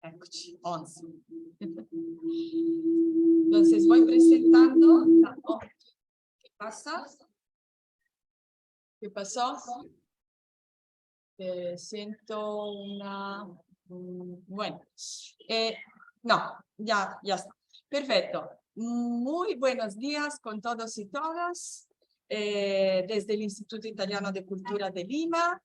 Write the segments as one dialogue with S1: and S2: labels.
S1: Eccoci, 11. Entonces voy presentando. Oh, ¿qué pasa? ¿Qué pasó? Siento una... Bueno, no, ya está. Perfecto. Muy buenos días con todos y todas. Desde el Instituto Italiano de Cultura de Lima.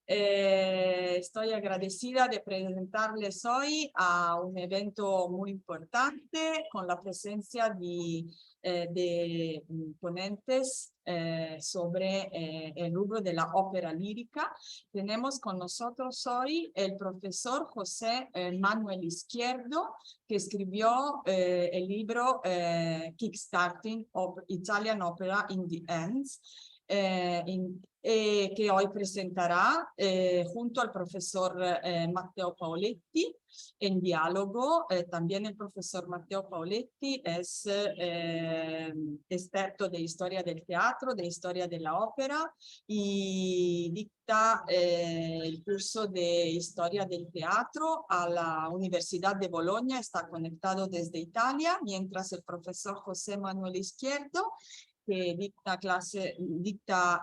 S1: Estoy agradecida de presentarles hoy a un evento muy importante con la presencia de ponentes sobre el rubro de la ópera lírica. Tenemos con nosotros hoy el profesor José Manuel Izquierdo, que escribió el libro Kickstarting of Italian Opera in the Ends, que hoy presentará junto al profesor Matteo Paoletti en diálogo. También el profesor Matteo Paoletti es experto de historia del teatro, de historia de la ópera, y dicta el curso de historia del teatro a la Universidad de Bolonia. Está conectado desde Italia, mientras el profesor José Manuel Izquierdo, que dicta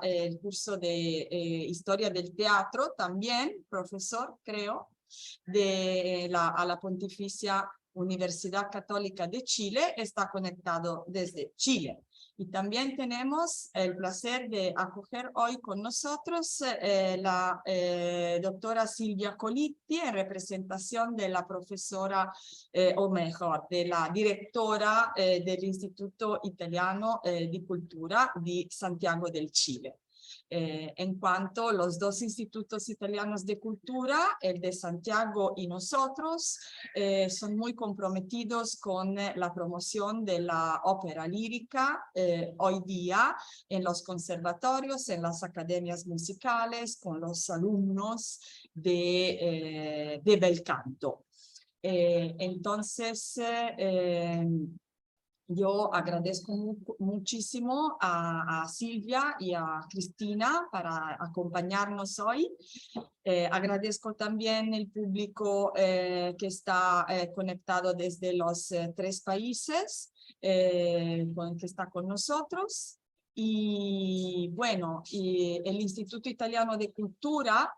S1: el curso de historia del teatro, también profesor, creo, a la Pontificia Universidad Católica de Chile, está conectado desde Chile. Y también tenemos el placer de acoger hoy con nosotros la doctora Silvia Colitti, en representación de la profesora, o mejor, de la directora del Instituto Italiano di Cultura di Santiago del Chile. En cuanto los dos institutos italianos de cultura, el de Santiago y nosotros, son muy comprometidos con la promoción de la ópera lírica hoy día en los conservatorios, en las academias musicales, con los alumnos de bel canto. Entonces, yo agradezco muchísimo a Silvia y a Cristina para acompañarnos hoy. Agradezco también el público que está conectado desde los 3 países que está con nosotros. Y bueno, el Instituto Italiano de Cultura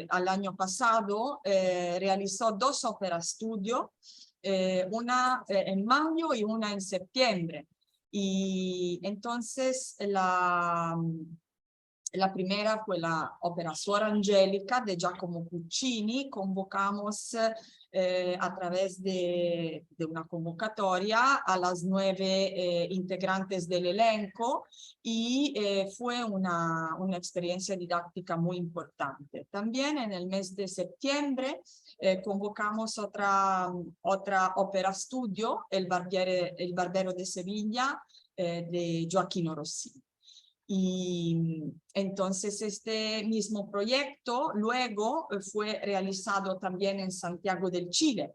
S1: al año pasado realizó 2 óperas studio, una en mayo y una en septiembre. Y entonces la primera fue la ópera Suor Angelica de Giacomo Puccini. Convocamos a través de una convocatoria a las 9 integrantes del elenco, y fue una experiencia didáctica muy importante. También en el mes de septiembre convocamos otra ópera studio, El Barbero de Sevilla, de Gioachino Rossini. Y entonces este mismo proyecto luego fue realizado también en Santiago del Chile,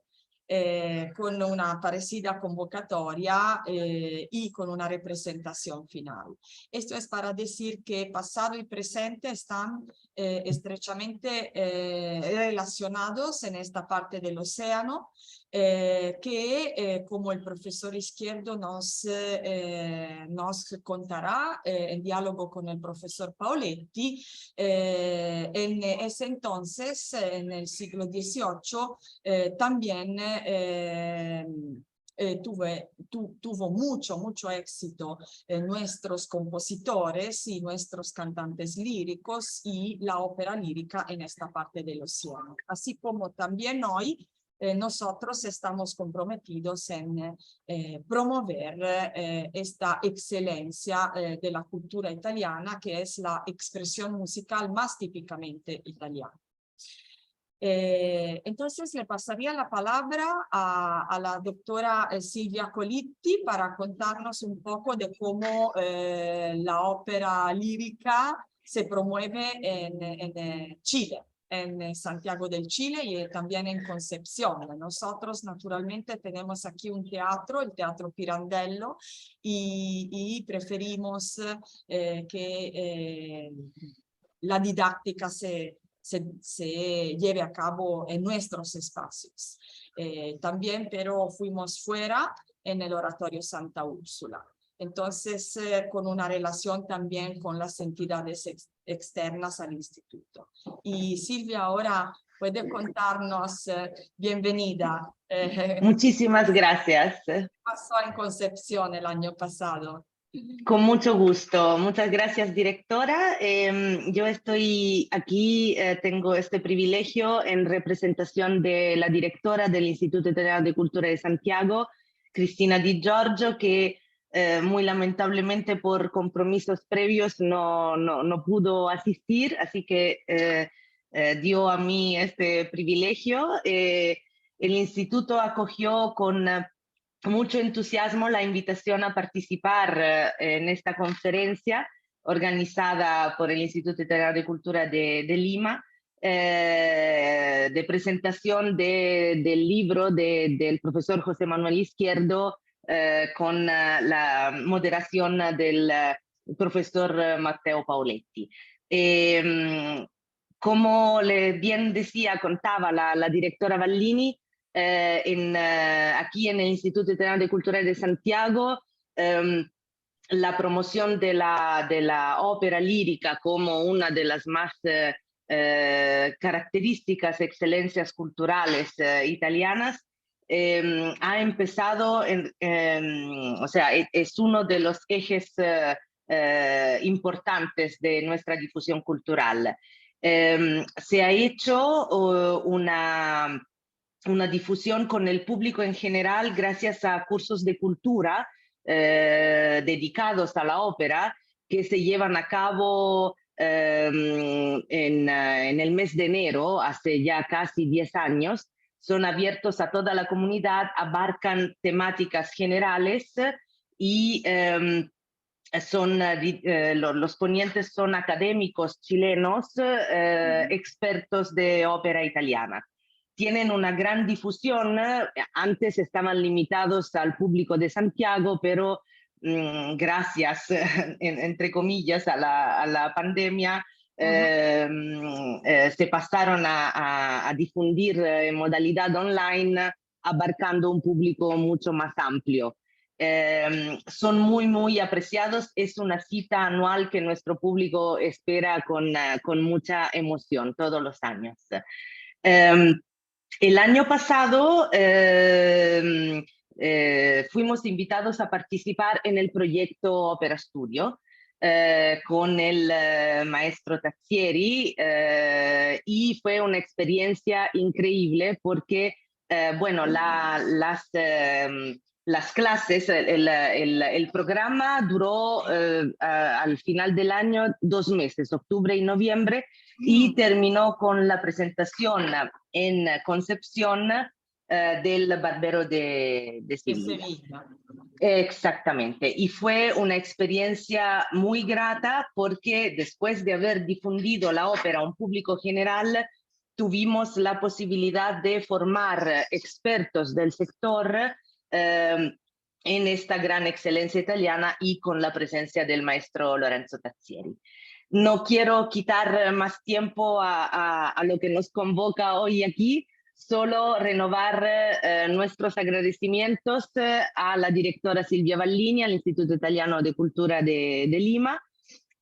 S1: con una parecida convocatoria y con una representación final. Esto es para decir que pasado y presente están estrechamente relacionados en esta parte del océano, que como el profesor Izquierdo nos contará en diálogo con el profesor Paoletti, en ese entonces, en el siglo XVIII, también tuvo mucho éxito nuestros compositores y nuestros cantantes líricos y la ópera lírica en esta parte del océano. Así como también hoy nosotros estamos comprometidos en promover esta excelencia de la cultura italiana, que es la expresión musical más típicamente italiana. Entonces le pasaría la palabra a la doctora Silvia Colitti para contarnos un poco de cómo la ópera lírica se promueve en Chile, en Santiago del Chile y también en Concepción. Nosotros naturalmente tenemos aquí un teatro, el Teatro Pirandello, y preferimos que la didáctica se se lleve a cabo en nuestros espacios. También, pero fuimos fuera en el Oratorio Santa Úrsula. Entonces, con una relación también con las entidades externas al instituto. Y Silvia ahora puede contarnos, bienvenida.
S2: Muchísimas gracias.
S1: ¿Qué pasó en Concepción el año pasado?
S2: Con mucho gusto. Muchas gracias, directora. Yo estoy aquí, tengo este privilegio en representación de la directora del Instituto Italiano de Cultura de Santiago, Cristina Di Giorgio, que muy lamentablemente por compromisos previos no pudo asistir, así que dio a mí este privilegio. El instituto acogió con mucho entusiasmo la invitación a participar en esta conferencia organizada por el Instituto Italiano de Cultura de Lima, de presentación del libro del profesor José Manuel Izquierdo, con la moderación del profesor Matteo Pauletti. Como bien decía, contaba la directora Vallini, aquí en el Instituto Italiano de Cultura de Santiago, la promoción de la ópera lírica como una de las más características excelencias culturales italianas ha empezado, o sea, es uno de los ejes importantes de nuestra difusión cultural. Se ha hecho una difusión con el público en general gracias a cursos de cultura dedicados a la ópera que se llevan a cabo en el mes de enero, hace ya casi 10 años. Son abiertos a toda la comunidad, abarcan temáticas generales y los ponentes son académicos chilenos, expertos de ópera italiana. Tienen una gran difusión, antes estaban limitados al público de Santiago, pero gracias, entre comillas, a la pandemia, se pasaron a difundir en modalidad online, abarcando un público mucho más amplio. Son muy apreciados, es una cita anual que nuestro público espera con mucha emoción todos los años. El año pasado fuimos invitados a participar en el proyecto Opera Studio con el maestro Tazzieri y fue una experiencia increíble porque, bueno, las clases, el programa duró al final del año 2 meses, octubre y noviembre, y terminó con la presentación en Concepción del Barbero de Sevilla. Exactamente, y fue una experiencia muy grata porque después de haber difundido la ópera a un público general, tuvimos la posibilidad de formar expertos del sector en esta gran excelencia italiana y con la presencia del maestro Lorenzo Tazzieri. No quiero quitar más tiempo a lo que nos convoca hoy aquí, solo renovar nuestros agradecimientos a la directora Silvia Vallini, al Instituto Italiano de Cultura de Lima,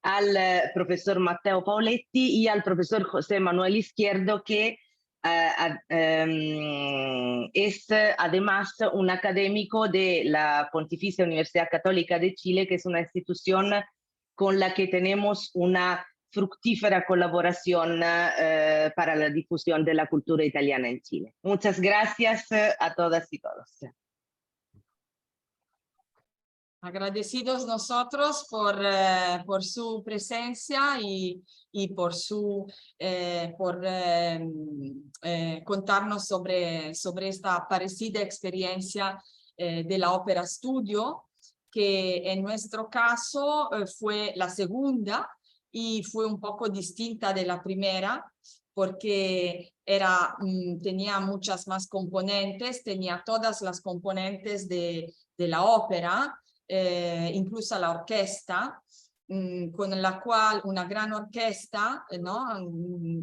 S2: al profesor Matteo Pauletti y al profesor José Manuel Izquierdo, que es además un académico de la Pontificia Universidad Católica de Chile, que es una institución con la que tenemos una fructífera colaboración para la difusión de la cultura italiana en Chile. Muchas gracias a todas y todos.
S1: Agradecidos nosotros por su presencia y por contarnos sobre esta parecida experiencia de la Ópera Studio, que en nuestro caso fue la segunda y fue un poco distinta de la primera, porque tenía muchas más componentes, tenía todas las componentes de la ópera, incluso la orquesta, con la cual una gran orquesta, ¿no?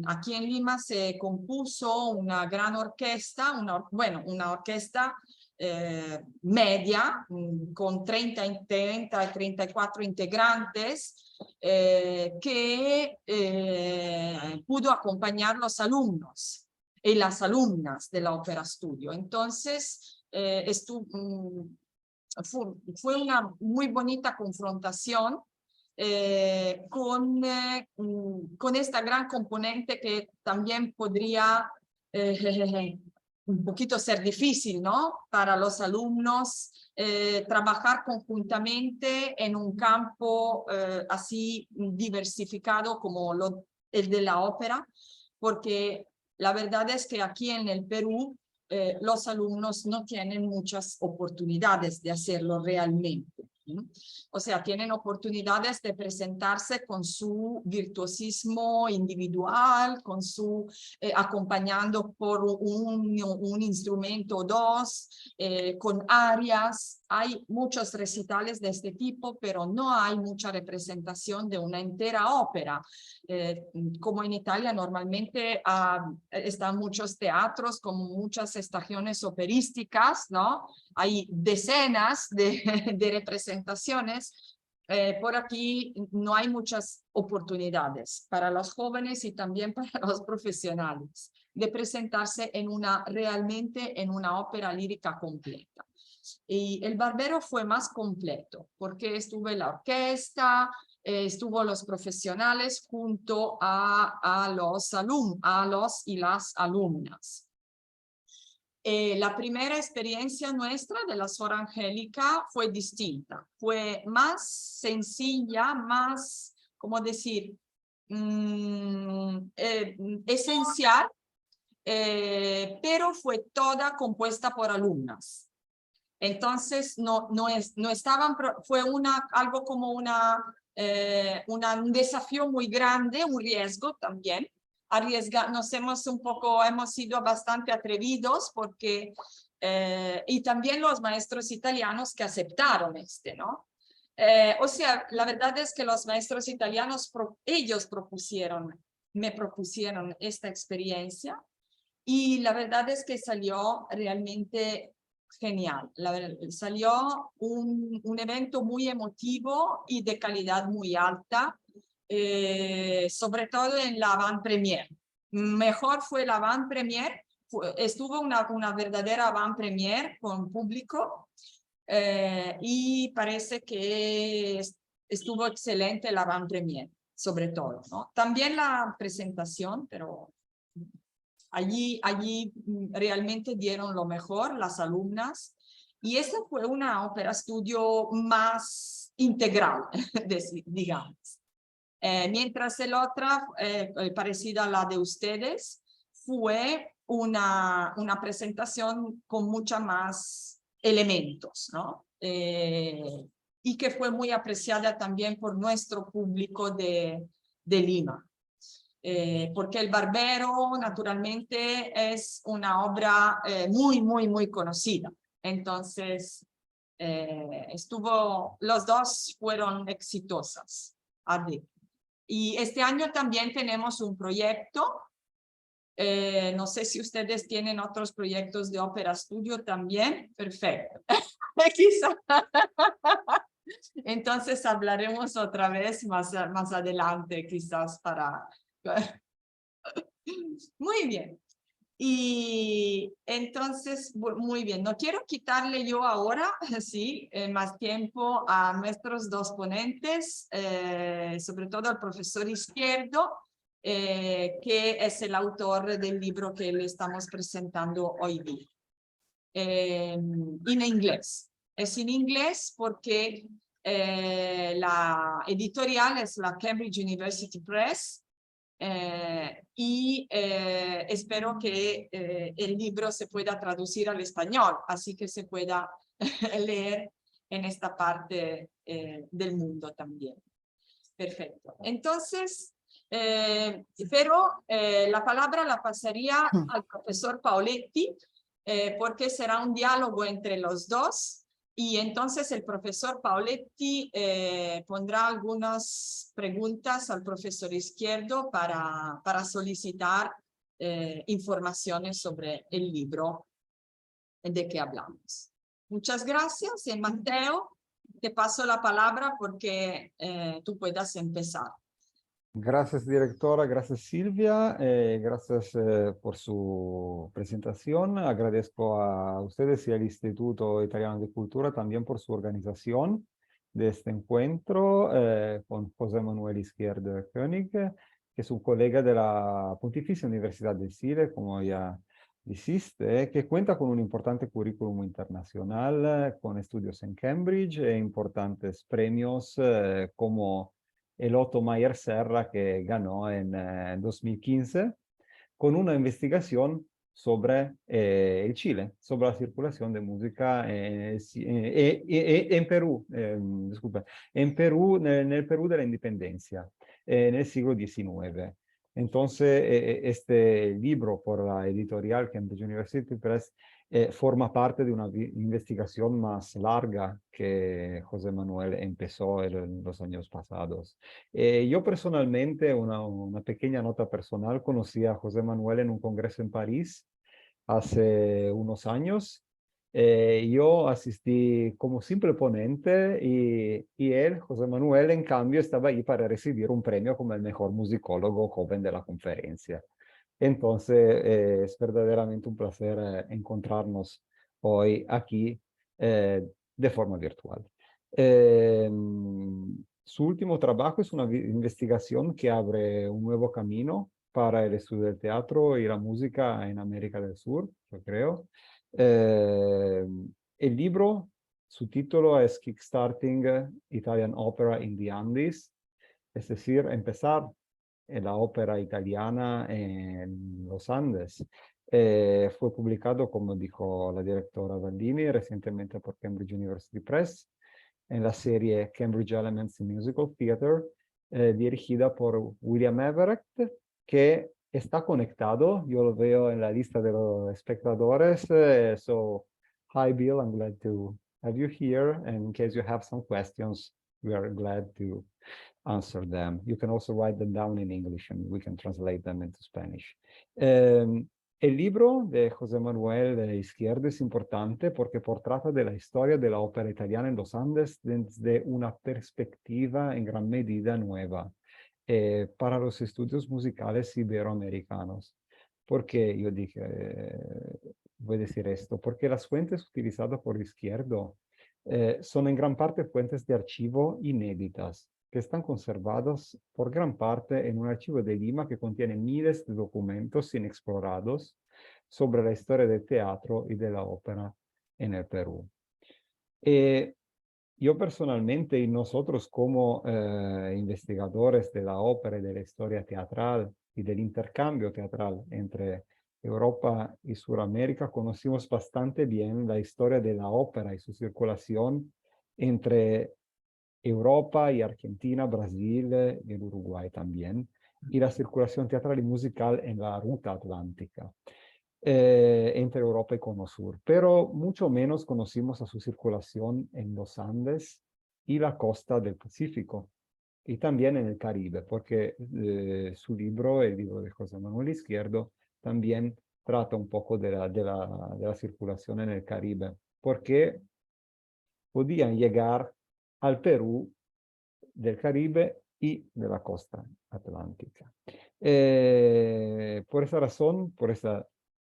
S1: Aquí en Lima se compuso una gran orquesta, una orquesta media, con 30 y 34 integrantes, que pudo acompañar los alumnos y las alumnas de la Ópera Studio. Entonces, fue una muy bonita confrontación con esta gran componente que también podría un poquito ser difícil, ¿no? Para los alumnos trabajar conjuntamente en un campo así diversificado como el de la ópera, porque la verdad es que aquí en el Perú los alumnos no tienen muchas oportunidades de hacerlo realmente. O sea, tienen oportunidades de presentarse con su virtuosismo individual, con su acompañando por un instrumento o dos, con arias. Hay muchos recitales de este tipo, pero no hay mucha representación de una entera ópera. Como en Italia normalmente están muchos teatros con muchas estaciones operísticas, ¿no? Hay decenas de representaciones. Por aquí no hay muchas oportunidades para los jóvenes y también para los profesionales de presentarse realmente en una ópera lírica completa. Y El Barbero fue más completo porque estuvo la orquesta, estuvo los profesionales junto a los y las alumnas. La primera experiencia nuestra de la Sor Angélica fue distinta, fue más sencilla, más, ¿cómo decir? Esencial, pero fue toda compuesta por alumnas. Entonces, no estaban, fue algo como un desafío muy grande, un riesgo también. Hemos sido bastante atrevidos porque, y también los maestros italianos que aceptaron ¿no? O sea, la verdad es que los maestros italianos, ellos me propusieron esta experiencia y la verdad es que salió realmente genial. Salió un evento muy emotivo y de calidad muy alta. Sobre todo en la avant-première. Mejor fue la avant-première, estuvo una verdadera avant-première con público y parece que estuvo excelente la avant-première, sobre todo, ¿no? También la presentación, pero allí realmente dieron lo mejor las alumnas y esa fue una ópera estudio más integral, digamos. Mientras el otra, parecida a la de ustedes, fue una presentación con mucha más elementos, ¿no? Y que fue muy apreciada también por nuestro público de Lima. Porque El Barbero, naturalmente, es una obra muy conocida. Entonces, los dos fueron exitosas. Y este año también tenemos un proyecto. No sé si ustedes tienen otros proyectos de Ópera Studio también. Perfecto. Entonces hablaremos otra vez más adelante, quizás para... Muy bien. Y entonces, muy bien, no quiero quitarle yo ahora, sí, más tiempo a nuestros dos ponentes, sobre todo al profesor Izquierdo, que es el autor del libro que le estamos presentando hoy día. En inglés. Es en inglés porque la editorial es la Cambridge University Press. Espero que el libro se pueda traducir al español, así que se pueda leer en esta parte del mundo también. Perfecto. Entonces, pero la palabra la pasaría al profesor Paoletti, porque será un diálogo entre los dos. Y entonces el profesor Paoletti pondrá algunas preguntas al profesor Izquierdo para solicitar informaciones sobre el libro de que hablamos. Muchas gracias. Y Mateo, te paso la palabra porque tú puedas empezar.
S3: Gracias, directora. Gracias, Silvia. Gracias por su presentación. Agradezco a ustedes y al Instituto Italiano de Cultura también por su organización de este encuentro con José Manuel Izquierdo König, que es un colega de la Pontificia Universidad de Chile, como ya dijiste, que cuenta con un importante currículum internacional, con estudios en Cambridge e importantes premios como el Otto Mayer Serra que ganó en 2015 con una investigación sobre el Chile, sobre la circulación de música en Perú, disculpe, en Perú, en el Perú de la independencia, en el siglo XIX. Entonces, este libro por la editorial Cambridge University Press forma parte de una investigación más larga que José Manuel empezó en los años pasados. Yo personalmente, una pequeña nota personal, conocí a José Manuel en un congreso en París hace unos años. Yo asistí como simple ponente y él, José Manuel, en cambio, estaba ahí para recibir un premio como el mejor musicólogo joven de la conferencia. Entonces, es verdaderamente un placer encontrarnos hoy aquí de forma virtual. Su último trabajo es una investigación que abre un nuevo camino para el estudio del teatro y la música en América del Sur, yo creo. El libro, su título es Kickstarting Italian Opera in the Andes, es decir, empezar en la ópera italiana en los Andes. Fue publicado, como dijo la directora Valdini, recientemente por Cambridge University Press, en la serie Cambridge Elements in Musical Theatre, dirigida por William Everett, que está conectado. Yo lo veo en la lista de los espectadores. So, hi Bill, I'm glad to have you here. And in case you have some questions, we are glad to answer them. You can also write them down in English and we can translate them into Spanish. El libro de José Manuel Izquierdo es importante porque trata de la historia de la ópera italiana en los Andes desde una perspectiva en gran medida nueva para los estudios musicales iberoamericanos. ¿Por qué yo voy a decir esto? Porque las fuentes utilizadas por Izquierdo son en gran parte fuentes de archivo inéditas que están conservados por gran parte en un archivo de Lima que contiene miles de documentos inexplorados sobre la historia del teatro y de la ópera en el Perú. Yo personalmente y nosotros como investigadores de la ópera y de la historia teatral y del intercambio teatral entre Europa y Sudamérica conocimos bastante bien la historia de la ópera y su circulación entre Europa y Argentina, Brasil y el Uruguay también, y la circulación teatral y musical en la ruta atlántica entre Europa y Cono Sur, pero mucho menos conocimos a su circulación en los Andes y la costa del Pacífico, y también en el Caribe, porque su libro, el libro de José Manuel Izquierdo, también trata un poco de la circulación en el Caribe, porque podían llegar al Perú del Caribe y de la costa atlántica. Por esa razón, por esa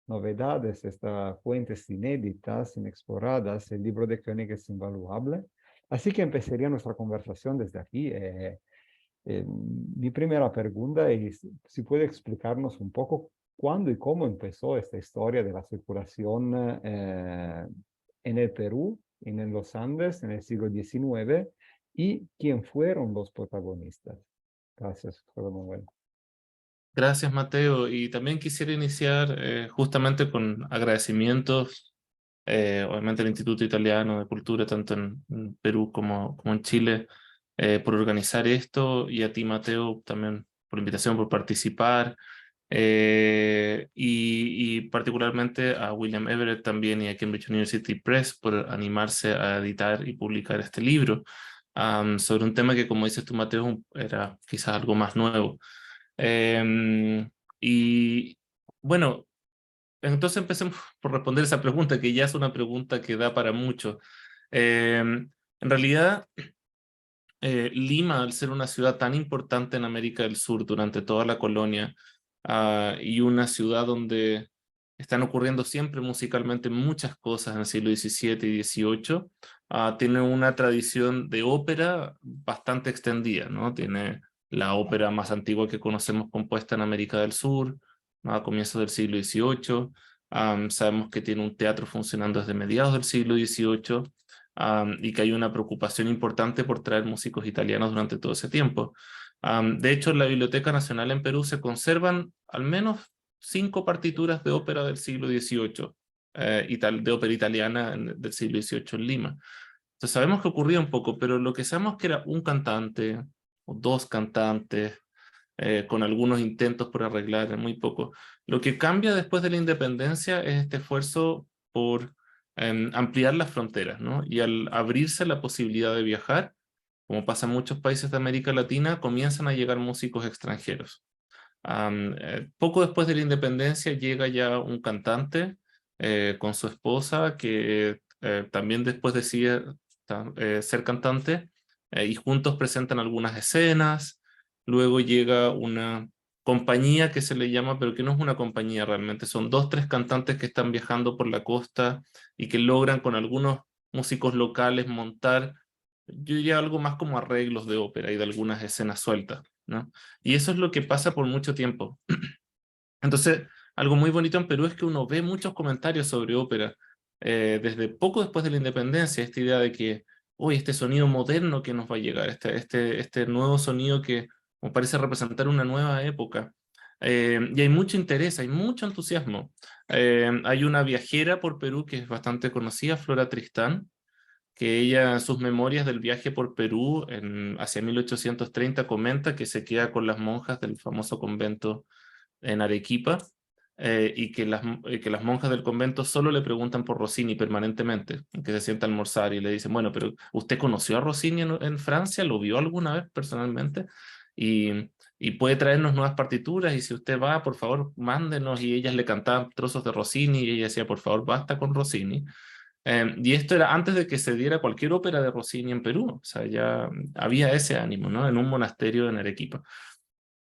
S3: novedades, estas fuentes inéditas, inexploradas, el libro de König es invaluable. Así que empezaría nuestra conversación desde aquí. Mi primera pregunta es si puede explicarnos un poco cuándo y cómo empezó esta historia de la circulación en el Perú, en los Andes, en el siglo XIX, y quién fueron los protagonistas. Gracias, José Manuel.
S4: Gracias, Mateo. Y también quisiera iniciar justamente con agradecimientos, obviamente al Instituto Italiano de Cultura, tanto en Perú como en Chile, por organizar esto, y a ti, Mateo, también por la invitación, por participar. y particularmente a William Everett también y a Cambridge University Press por animarse a editar y publicar este libro sobre un tema que, como dices tú, Mateo, era quizás algo más nuevo. Y bueno, entonces empecemos por responder esa pregunta, que ya es una pregunta que da para mucho. En realidad, Lima, al ser una ciudad tan importante en América del Sur durante toda la colonia, y una ciudad donde están ocurriendo siempre musicalmente muchas cosas en el siglo XVII y XVIII, tiene una tradición de ópera bastante extendida, ¿no? Tiene la ópera más antigua que conocemos compuesta en América del Sur, ¿no? A comienzos del siglo XVIII. Sabemos que tiene un teatro funcionando desde mediados del siglo XVIII, y que hay una preocupación importante por traer músicos italianos durante todo ese tiempo. De hecho, en la Biblioteca Nacional en Perú se conservan al menos 5 partituras de ópera del siglo XVIII, de ópera italiana del siglo XVIII en Lima. Entonces sabemos que ocurría un poco, pero lo que sabemos que era un cantante o 2 cantantes, con algunos intentos por arreglar, muy poco. Lo que cambia después de la independencia es este esfuerzo por ampliar las fronteras, ¿no? Y al abrirse la posibilidad de viajar, como pasa en muchos países de América Latina, comienzan a llegar músicos extranjeros. Poco después de la independencia llega ya un cantante con su esposa que también después decide ser cantante, y juntos presentan algunas escenas. Luego llega una compañía que se le llama, pero que no es una compañía realmente, son 2, 3 cantantes que están viajando por la costa y que logran con algunos músicos locales montar, yo diría algo más como arreglos de ópera y de algunas escenas sueltas, ¿no? Y eso es lo que pasa por mucho tiempo. Entonces, algo muy bonito en Perú es que uno ve muchos comentarios sobre ópera, desde poco después de la independencia, esta idea de que, uy, este sonido moderno que nos va a llegar, este nuevo sonido que me parece representar una nueva época. Y hay mucho interés, hay mucho entusiasmo. Hay una viajera por Perú que es bastante conocida, Flora Tristán, que ella en sus memorias del viaje por Perú hacia 1830 comenta que se queda con las monjas del famoso convento en Arequipa, y que las monjas del convento solo le preguntan por Rossini permanentemente, que se sienta a almorzar y le dicen, bueno, pero ¿usted conoció a Rossini en Francia? ¿Lo vio alguna vez personalmente? Y puede traernos nuevas partituras, y si usted va, por favor, mándenos. Y ellas le cantaban trozos de Rossini y ella decía, por favor, basta con Rossini. Y esto era antes de que se diera cualquier ópera de Rossini en Perú, o sea, ya había ese ánimo, ¿no? En un monasterio en Arequipa.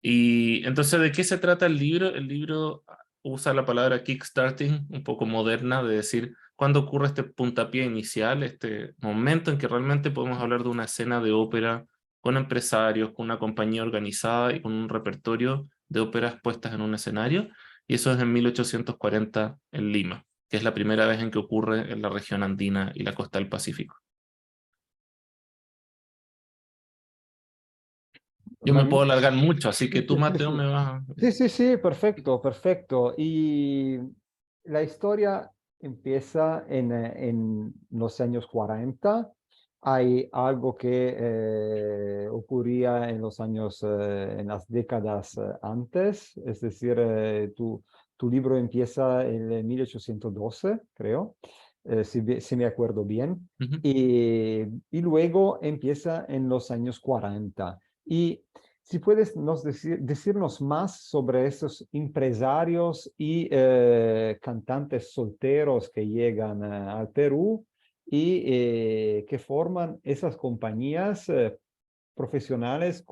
S4: Y entonces, ¿de qué se trata el libro? El libro usa la palabra kickstarting, un poco moderna, de decir, ¿cuándo ocurre este puntapié inicial, este momento en que realmente podemos hablar de una escena de ópera con empresarios, con una compañía organizada y con un repertorio de óperas puestas en un escenario? Y eso es en 1840 en Lima, que es la primera vez en que ocurre en la región andina y la costa del Pacífico. Yo me puedo alargar mucho, así que tú, Mateo, me vas a...
S3: Sí, sí, sí, perfecto, perfecto. Y la historia empieza en los años 40. Hay algo que ocurría en los años, en las décadas antes, es decir, tu libro empieza en 1812, creo, si me acuerdo bien,
S4: Ujú.
S3: y luego empieza en los años 40. Y si puedes decirnos más sobre esos empresarios y cantantes solteros que llegan al Perú y que forman esas compañías profesionales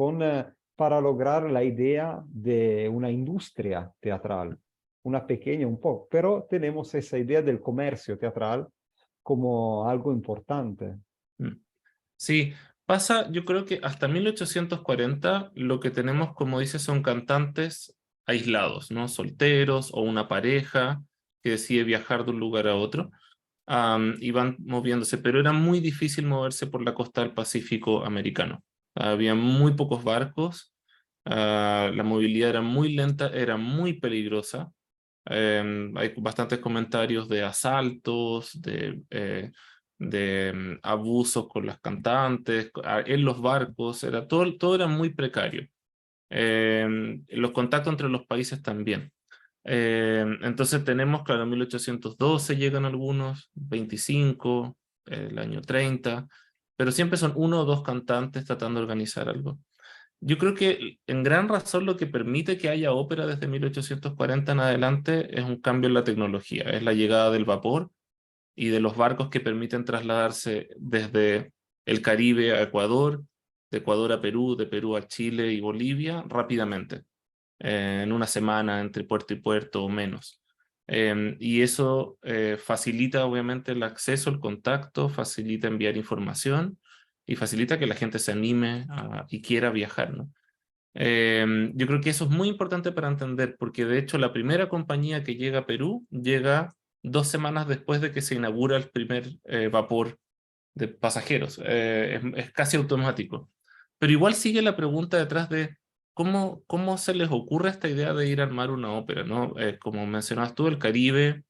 S3: para lograr la idea de una industria teatral, una pequeña un poco, pero tenemos esa idea del comercio teatral como algo importante.
S4: Mm. Sí, pasa, yo creo que hasta 1840 lo que tenemos, como dices, son cantantes aislados, ¿no? Solteros o una pareja que decide viajar de un lugar a otro, y van moviéndose, pero era muy difícil moverse por la costa del Pacífico americano. Había muy pocos barcos, la movilidad era muy lenta, era muy peligrosa. Hay bastantes comentarios de asaltos, de abusos con las cantantes, en los barcos, todo era muy precario. Los contactos entre los países también. Entonces tenemos, claro, en 1812 llegan algunos, 25, el año 30, pero siempre son uno o dos cantantes tratando de organizar algo. Yo creo que en gran razón lo que permite que haya ópera desde 1840 en adelante es un cambio en la tecnología, es la llegada del vapor y de los barcos que permiten trasladarse desde el Caribe a Ecuador, de Ecuador a Perú, de Perú a Chile y Bolivia rápidamente, en una semana entre puerto y puerto o menos. Y eso facilita obviamente el acceso, el contacto, facilita enviar información y facilita que la gente se anime y quiera viajar, ¿no? Yo creo que eso es muy importante para entender, porque de hecho la primera compañía que llega a Perú llega 2 semanas después de que se inaugura el primer vapor de pasajeros. Es casi automático. Pero igual sigue la pregunta detrás de cómo se les ocurre esta idea de ir a armar una ópera, ¿no? Como mencionabas tú, el Caribe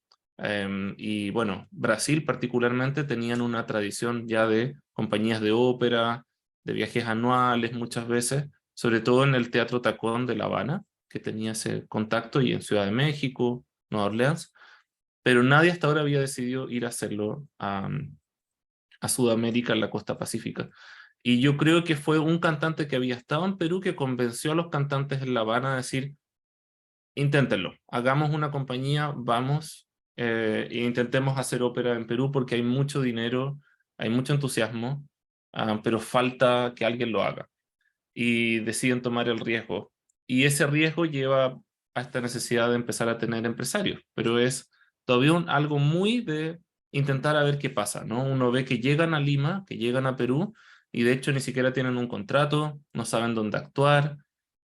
S4: y bueno, Brasil particularmente tenían una tradición ya de compañías de ópera, de viajes anuales muchas veces, sobre todo en el Teatro Tacón de La Habana, que tenía ese contacto, y en Ciudad de México, Nueva Orleans, pero nadie hasta ahora había decidido ir a hacerlo a Sudamérica, en la costa pacífica. Y yo creo que fue un cantante que había estado en Perú que convenció a los cantantes en La Habana a decir, inténtenlo, hagamos una compañía, vamos, e intentemos hacer ópera en Perú porque hay mucho dinero, hay mucho entusiasmo, pero falta que alguien lo haga. Y deciden tomar el riesgo. Y ese riesgo lleva a esta necesidad de empezar a tener empresarios, pero es todavía algo muy de intentar a ver qué pasa, ¿no? Uno ve que llegan a Lima, que llegan a Perú, y de hecho ni siquiera tienen un contrato, no saben dónde actuar,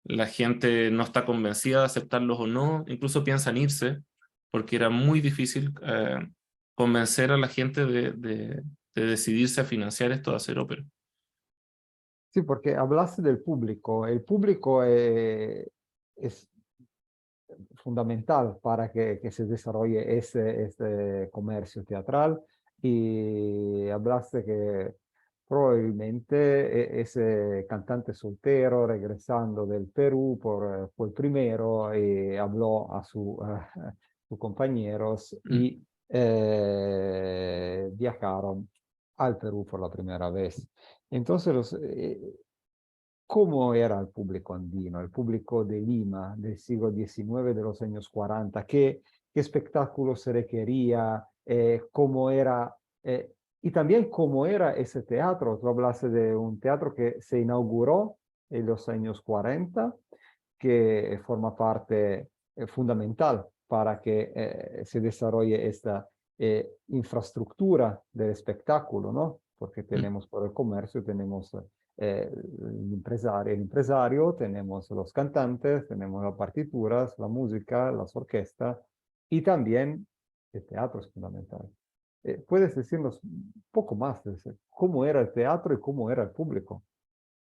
S4: la gente no está convencida de aceptarlos o no, incluso piensan irse, porque era muy difícil convencer a la gente de decidirse a financiar esto de hacer ópera.
S3: Sí, porque hablaste del público. El público es fundamental para que se desarrolle este comercio teatral, y hablaste que probablemente ese cantante soltero regresando del Perú fue el primero y habló a sus compañeros y viajaron al Perú por la primera vez. Entonces, ¿cómo era el público andino, el público de Lima del siglo XIX, de los años 40? ¿Qué espectáculo se requería? ¿Cómo era? Y también cómo era ese teatro. Tú hablaste de un teatro que se inauguró en los años 40, que forma parte fundamental para que se desarrolle esta infraestructura del espectáculo, ¿no? Porque tenemos por el comercio, tenemos el empresario, tenemos los cantantes, tenemos las partituras, la música, las orquestas, y también el teatro es fundamental. ¿Puedes decirnos un poco más de cómo era el teatro y cómo era el público?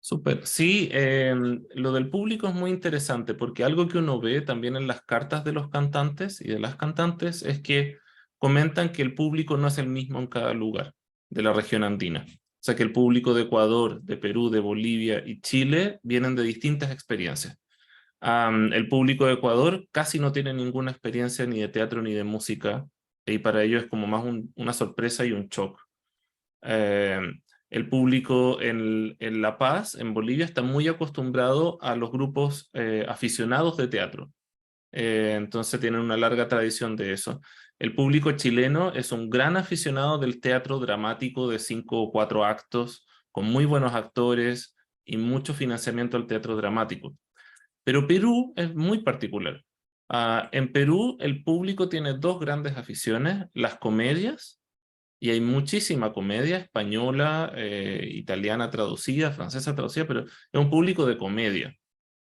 S4: Súper. Sí, lo del público es muy interesante porque algo que uno ve también en las cartas de los cantantes y de las cantantes es que comentan que el público no es el mismo en cada lugar de la región andina. O sea, que el público de Ecuador, de Perú, de Bolivia y Chile vienen de distintas experiencias. El público de Ecuador casi no tiene ninguna experiencia ni de teatro ni de música, y para ellos es como más una sorpresa y un shock. El público en La Paz, en Bolivia, está muy acostumbrado a los grupos aficionados de teatro. Entonces tienen una larga tradición de eso. El público chileno es un gran aficionado del teatro dramático de 5 o 4 actos, con muy buenos actores y mucho financiamiento al teatro dramático. Pero Perú es muy particular. En Perú el público tiene dos grandes aficiones: las comedias, y hay muchísima comedia española, italiana traducida, francesa traducida, pero es un público de comedia.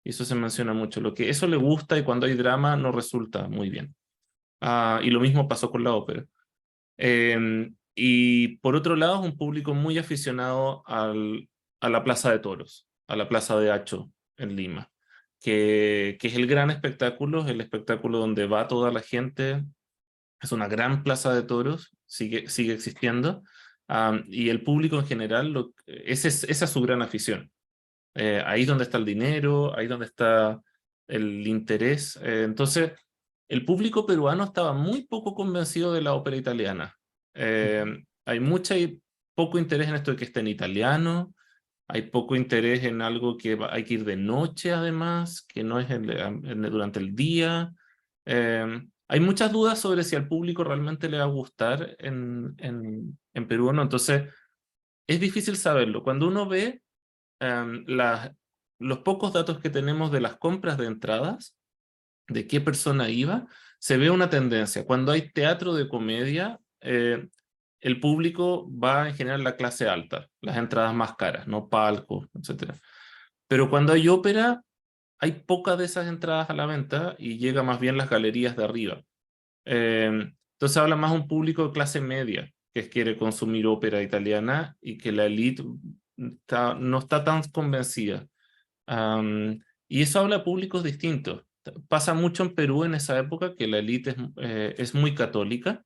S4: Y eso se menciona mucho. Lo que eso le gusta, y cuando hay drama no resulta muy bien. Y lo mismo pasó con la ópera. Y por otro lado, es un público muy aficionado a la Plaza de Toros, a la Plaza de Hacho en Lima, que es el gran espectáculo, es el espectáculo donde va toda la gente. Es una gran plaza de toros, sigue existiendo, y el público en general, esa es su gran afición. Ahí es donde está el dinero, ahí es donde está el interés. Entonces, el público peruano estaba muy poco convencido de la ópera italiana. Hay poco interés en esto de que esté en italiano, hay poco interés en algo que hay que ir de noche además, que no es durante el día. Hay muchas dudas sobre si al público realmente le va a gustar en Perú o no. Entonces, es difícil saberlo. Cuando uno ve los pocos datos que tenemos de las compras de entradas, de qué persona iba, se ve una tendencia. Cuando hay teatro de comedia, el público va en general a la clase alta, las entradas más caras, no palcos, etc. Pero cuando hay ópera, hay pocas de esas entradas a la venta y llega más bien las galerías de arriba. Entonces habla más un público de clase media que quiere consumir ópera italiana y que la élite no está tan convencida. Y eso habla de públicos distintos. Pasa mucho en Perú en esa época que la élite es muy católica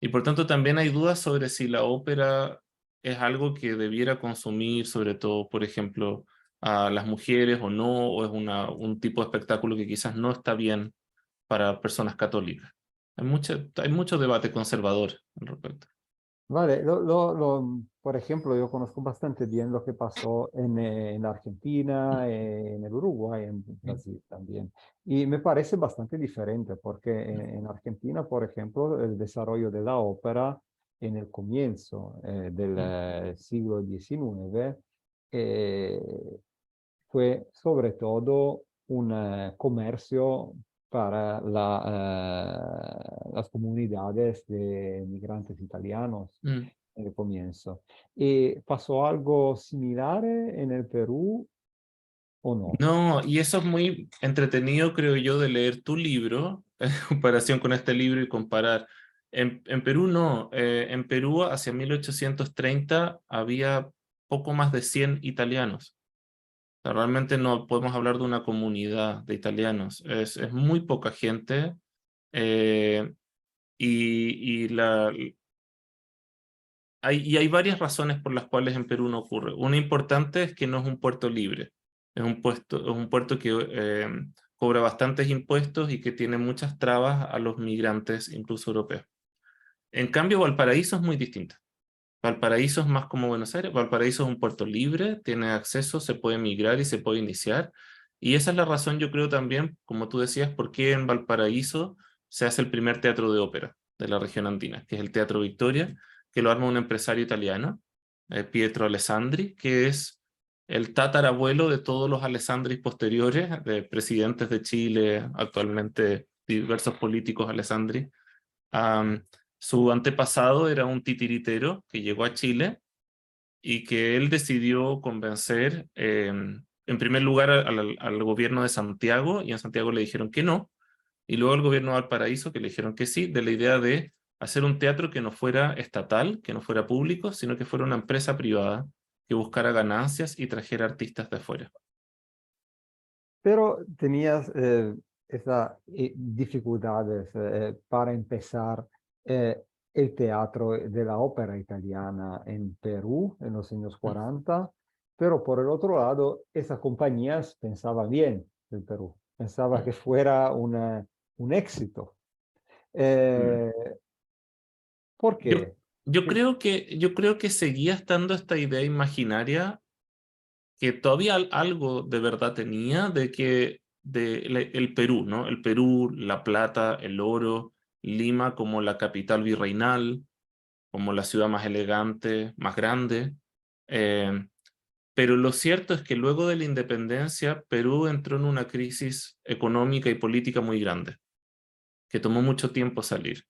S4: y por tanto también hay dudas sobre si la ópera es algo que debiera consumir, sobre todo, por ejemplo, a las mujeres o no, o es un tipo de espectáculo que quizás no está bien para personas católicas. Hay mucho debate conservador al respecto.
S3: Vale, por ejemplo, yo conozco bastante bien lo que pasó en Argentina, en el Uruguay, en Brasil también. Y me parece bastante diferente porque en Argentina, por ejemplo, el desarrollo de la ópera en el comienzo del siglo XIX eh, fue sobre todo un comercio para las comunidades de migrantes italianos
S4: Mm.
S3: en el comienzo. ¿Y pasó algo similar en el Perú o no?
S4: No, y eso es muy entretenido, creo yo, de leer tu libro en comparación con este libro y comparar. En Perú no, en Perú hacia 1830 había poco más de 100 italianos. O sea, realmente no podemos hablar de una comunidad de italianos, es muy poca gente eh, y hay varias razones por las cuales en Perú no ocurre. Una importante es que no es un puerto libre. Es un puerto que cobra bastantes impuestos y que tiene muchas trabas a los migrantes, incluso europeos. En cambio, Valparaíso es muy distinto. Valparaíso es más como Buenos Aires. Valparaíso es un puerto libre, tiene acceso, se puede migrar y se puede iniciar. Y esa es la razón, yo creo también, como tú decías, por qué en Valparaíso se hace el primer teatro de ópera de la región andina, que es el Teatro Victoria, que lo arma un empresario italiano, Pietro Alessandri, que es el tatarabuelo de todos los Alessandris posteriores, de presidentes de Chile, actualmente diversos políticos Alessandri. Su antepasado era un titiritero que llegó a Chile y que él decidió convencer, en primer lugar, al gobierno de Santiago, y en Santiago le dijeron que no, y luego al gobierno de Valparaíso, que le dijeron que sí, de la idea de hacer un teatro que no fuera estatal, que no fuera público, sino que fuera una empresa privada que buscara ganancias y trajera artistas de afuera.
S3: Pero tenías esas dificultades para empezar el teatro de la ópera italiana en Perú en los años 40, pero por el otro lado, esas compañías pensaban bien del Perú, pensaban que fuera un éxito. Eh, ¿Por
S4: Yo,
S3: qué?
S4: yo creo que seguía estando esta idea imaginaria que todavía algo de verdad tenía de que el Perú, ¿no? El Perú, la plata, el oro, Lima como la capital virreinal, como la ciudad más elegante, más grande. Eh, pero lo cierto es que luego de la independencia, Perú entró en una crisis económica y política muy grande, que tomó mucho tiempo salir.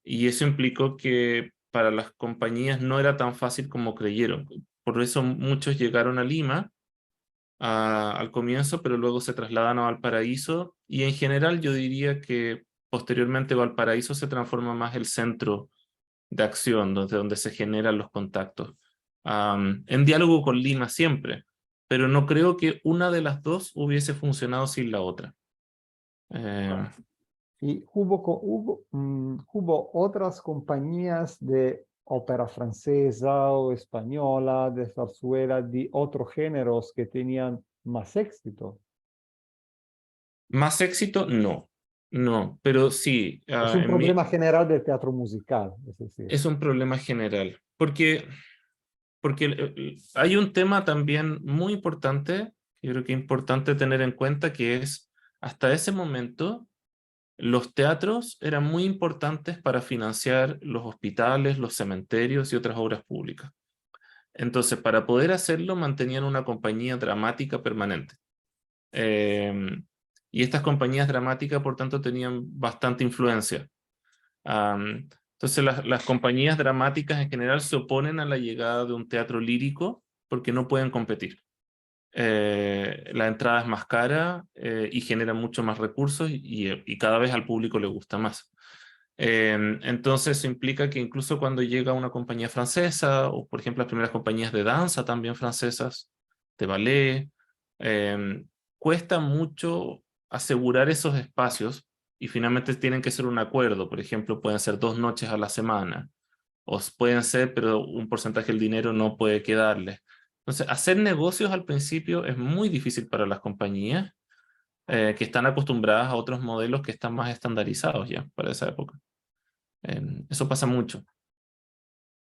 S4: Y eso implicó que para las compañías no era tan fácil como creyeron. Por eso muchos llegaron a Lima al comienzo, pero luego se trasladan a Valparaíso y en general yo diría que posteriormente Valparaíso se transforma más el centro de acción, donde se generan los contactos, en diálogo con Lima siempre, pero no creo que una de las dos hubiese funcionado sin la otra.
S3: Y hubo otras compañías de ópera francesa o española, de zarzuela, de otros géneros que tenían más éxito?
S4: Más éxito, no. No, pero sí,
S3: Es un problema general del teatro musical, es decir.
S4: es un problema general. Porque hay un tema también muy importante, que yo creo que es importante tener en cuenta, que es, hasta ese momento, los teatros eran muy importantes para financiar los hospitales, los cementerios y otras obras públicas. Entonces, para poder hacerlo, mantenían una compañía dramática permanente. Y estas compañías dramáticas, por tanto, tenían bastante influencia. Entonces, las compañías dramáticas en general se oponen a la llegada de un teatro lírico porque no pueden competir. La entrada es más cara y genera mucho más recursos y cada vez al público le gusta más. Entonces eso implica que incluso cuando llega una compañía francesa, o por ejemplo las primeras compañías de danza también francesas, de ballet, cuesta mucho asegurar esos espacios y finalmente tienen que ser un acuerdo. Por ejemplo, pueden ser 2 noches a la semana, o pueden ser, pero un porcentaje del dinero no puede quedarles. Entonces, hacer negocios al principio es muy difícil para las compañías que están acostumbradas a otros modelos que están más estandarizados ya para esa época. Eso pasa mucho.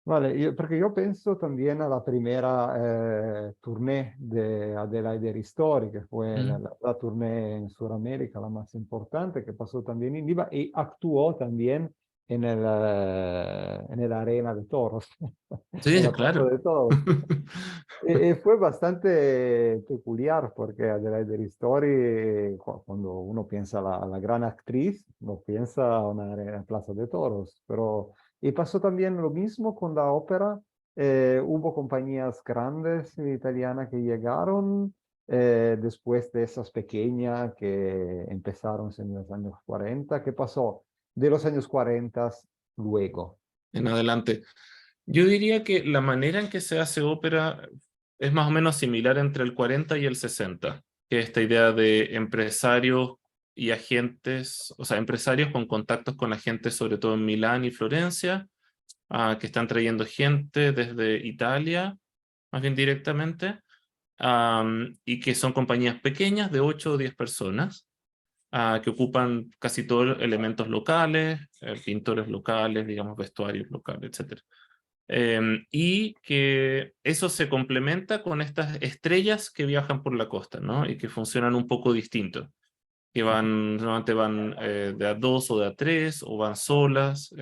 S3: Vale, porque yo pienso también a la primera tournée de Adelaide Ristori, que fue
S4: Mm.
S3: la tournée en Sudamérica, la más importante, que pasó también en Lima y actuó también en el Arena de Toros, en
S4: Sí,
S3: la Plaza
S4: claro.
S3: de Toros. Y fue bastante peculiar porque Adelaide Ristori, cuando uno piensa a la gran actriz, no piensa a una Plaza de Toros, pero... Y pasó también lo mismo con la ópera. Hubo compañías grandes italianas que llegaron después de esas pequeñas que empezaron en los años 40. ¿Qué pasó de los años 40 luego?
S4: En adelante. Yo diría que la manera en que se hace ópera es más o menos similar entre el 40 y el 60, que es esta idea de empresarios y agentes, o sea, empresarios con contactos con agentes, sobre todo en Milán y Florencia, que están trayendo gente desde Italia, más bien directamente, y que son compañías pequeñas de 8 o 10 personas, que ocupan casi todos los elementos locales, pintores locales, digamos, vestuarios locales, etc. Y que eso se complementa con estas estrellas que viajan por la costa, ¿no? Y que funcionan un poco distinto, que normalmente van de a 2 o de a 3, o van solas,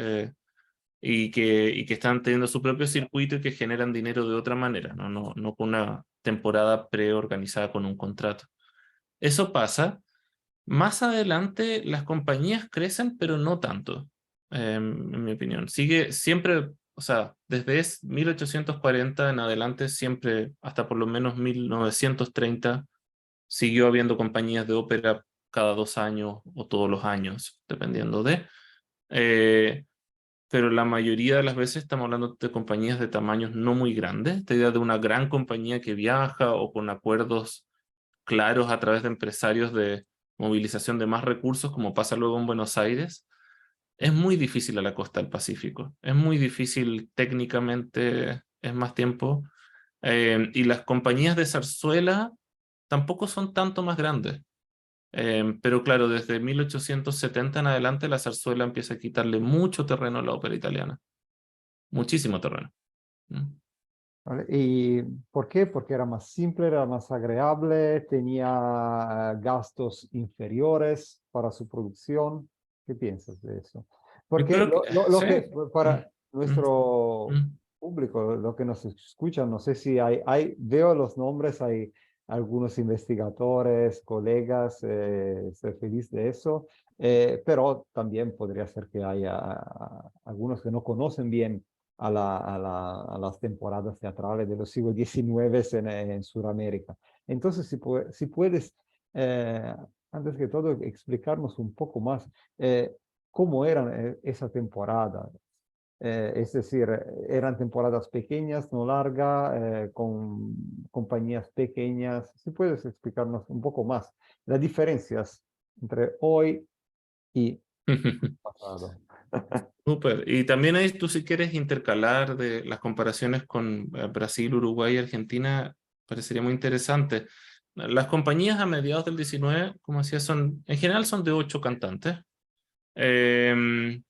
S4: y que están teniendo su propio circuito y que generan dinero de otra manera, no con una temporada preorganizada con un contrato. Eso pasa. Más adelante las compañías crecen, pero no tanto, en mi opinión. Sigue siempre, o sea, desde 1840 en adelante, siempre, hasta por lo menos 1930, siguió habiendo compañías de ópera cada 2 años o todos los años, dependiendo de. Eh, pero la mayoría de las veces estamos hablando de compañías de tamaños no muy grandes. Esta idea de una gran compañía que viaja o con acuerdos claros a través de empresarios de movilización de más recursos, como pasa luego en Buenos Aires, es muy difícil a la costa del Pacífico. Es muy difícil técnicamente, es más tiempo. Y las compañías de zarzuela tampoco son tanto más grandes. Pero claro, desde 1870 en adelante la zarzuela empieza a quitarle mucho terreno a la ópera italiana. Muchísimo terreno. ¿Mm?
S3: ¿Vale? ¿Y por qué? Porque era más simple, era más agradable, tenía gastos inferiores para su producción. ¿Qué piensas de eso?
S4: Yo
S3: Porque
S4: creo que
S3: lo
S4: sí.
S3: que para
S4: Mm, mm,
S3: nuestro
S4: mm.
S3: público, lo que nos escucha, no sé si veo los nombres, hay algunos investigadores, colegas, estoy feliz de eso, pero también podría ser que haya algunos que no conocen bien a las temporadas teatrales de los siglos XIX en Sudamérica. Entonces, si puedes, eh, antes que todo, explicarnos un poco más cómo eran esa temporada. Es decir, eran temporadas pequeñas, no largas, con compañías pequeñas. Si puedes explicarnos un poco más las diferencias entre hoy y pasado.
S4: Súper. Y también ahí tú si quieres intercalar de las comparaciones con Brasil, Uruguay y Argentina, parecería muy interesante. Las compañías a mediados del 19, como decía, en general son de 8 cantantes que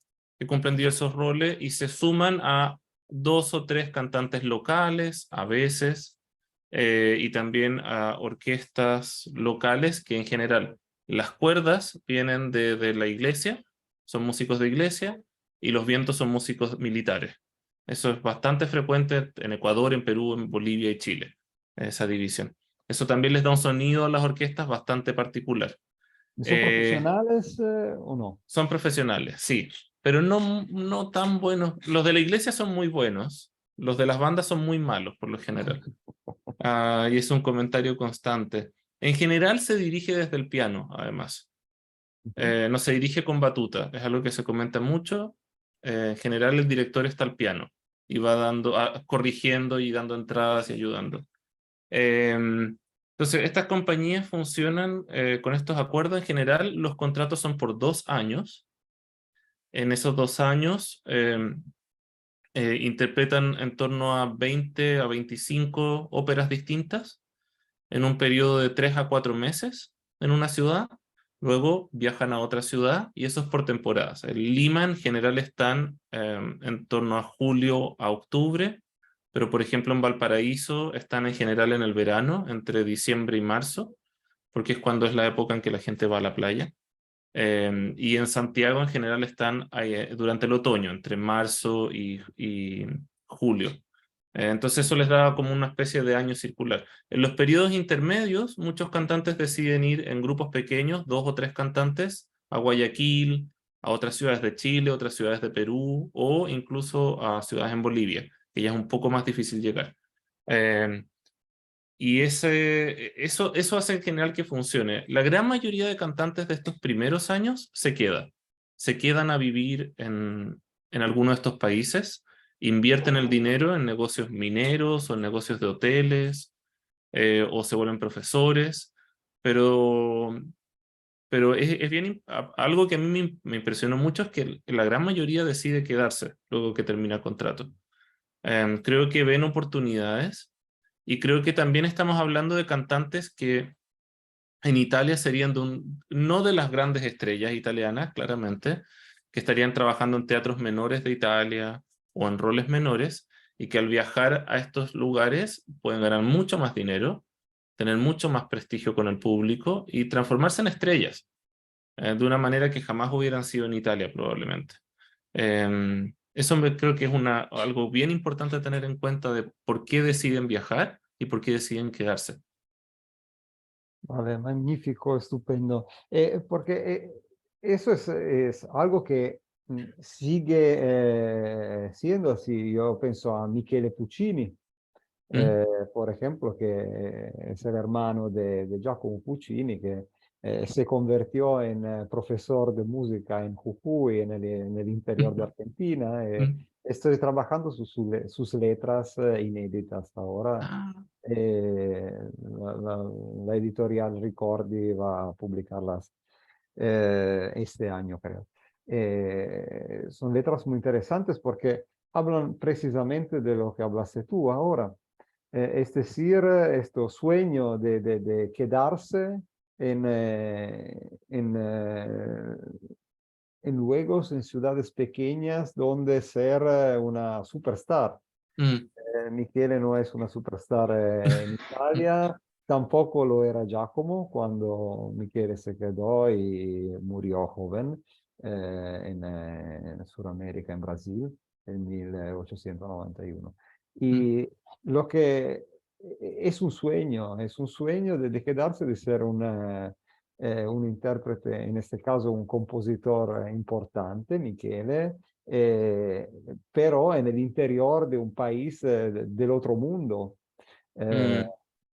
S4: cumplen diversos roles y se suman a 2 o 3 cantantes locales a veces y también a orquestas locales que en general las cuerdas vienen de la iglesia, son músicos de iglesia y los vientos son músicos militares. Eso es bastante frecuente en Ecuador, en Perú, en Bolivia y Chile, esa división. Eso también les da un sonido a las orquestas bastante particular.
S3: ¿Son profesionales o no?
S4: Son profesionales, sí, pero no tan buenos. Los de la iglesia son muy buenos, los de las bandas son muy malos por lo general. Y es un comentario constante. En general se dirige desde el piano, además. No se dirige con batuta, es algo que se comenta mucho. En general el director está al piano y va corrigiendo y dando entradas y ayudando. Entonces, estas compañías funcionan con estos acuerdos. En general, los contratos son por 2 años. En esos 2 años interpretan en torno a 20 a 25 óperas distintas en un periodo de 3 a 4 meses en una ciudad. Luego viajan a otra ciudad y eso es por temporadas. En Lima en general están en torno a julio a octubre, pero por ejemplo en Valparaíso están en general en el verano, entre diciembre y marzo, porque es cuando es la época en que la gente va a la playa. Y en Santiago en general están durante el otoño, entre marzo y julio. Entonces eso les da como una especie de año circular. En los periodos intermedios, muchos cantantes deciden ir en grupos pequeños, 2 o 3 cantantes, a Guayaquil, a otras ciudades de Chile, otras ciudades de Perú, o incluso a ciudades en Bolivia, que ya es un poco más difícil llegar. Y eso hace en general que funcione. La gran mayoría de cantantes de estos primeros años se quedan a vivir en alguno de estos países, invierten el dinero en negocios mineros o en negocios de hoteles, o se vuelven profesores, pero, pero es bien, algo que a mí me impresionó mucho es que la gran mayoría decide quedarse luego que termina el contrato. Creo que ven oportunidades. Y creo que también estamos hablando de cantantes que en Italia serían no de las grandes estrellas italianas, claramente, que estarían trabajando en teatros menores de Italia o en roles menores, y que al viajar a estos lugares pueden ganar mucho más dinero, tener mucho más prestigio con el público y transformarse en estrellas, de una manera que jamás hubieran sido en Italia probablemente. Eso creo que es algo bien importante a tener en cuenta de por qué deciden viajar y por qué deciden quedarse.
S3: Vale, magnífico, estupendo. Porque eso es algo que sigue siendo así. Yo pienso a Michele Puccini, por ejemplo, que es el hermano de Giacomo Puccini, que se convirtió en profesor de música en Jujuy, en el interior de Argentina. Estoy trabajando sus letras inéditas ahora.
S4: Ah,
S3: La editorial Ricordi va a publicarlas este año, creo. Son letras muy interesantes porque hablan precisamente de lo que hablaste tú ahora. Es decir, este sueño de quedarse en luegos, en ciudades pequeñas, donde ser una superstar. Michele no es una superstar en Italia, tampoco lo era Giacomo cuando Michele se quedó y murió joven en Sudamérica, en Brasil, en 1891. Y lo que es un sueño de quedarse, de ser un intérprete, en este caso un compositor importante, Michele, pero en el interior de un país del otro mundo.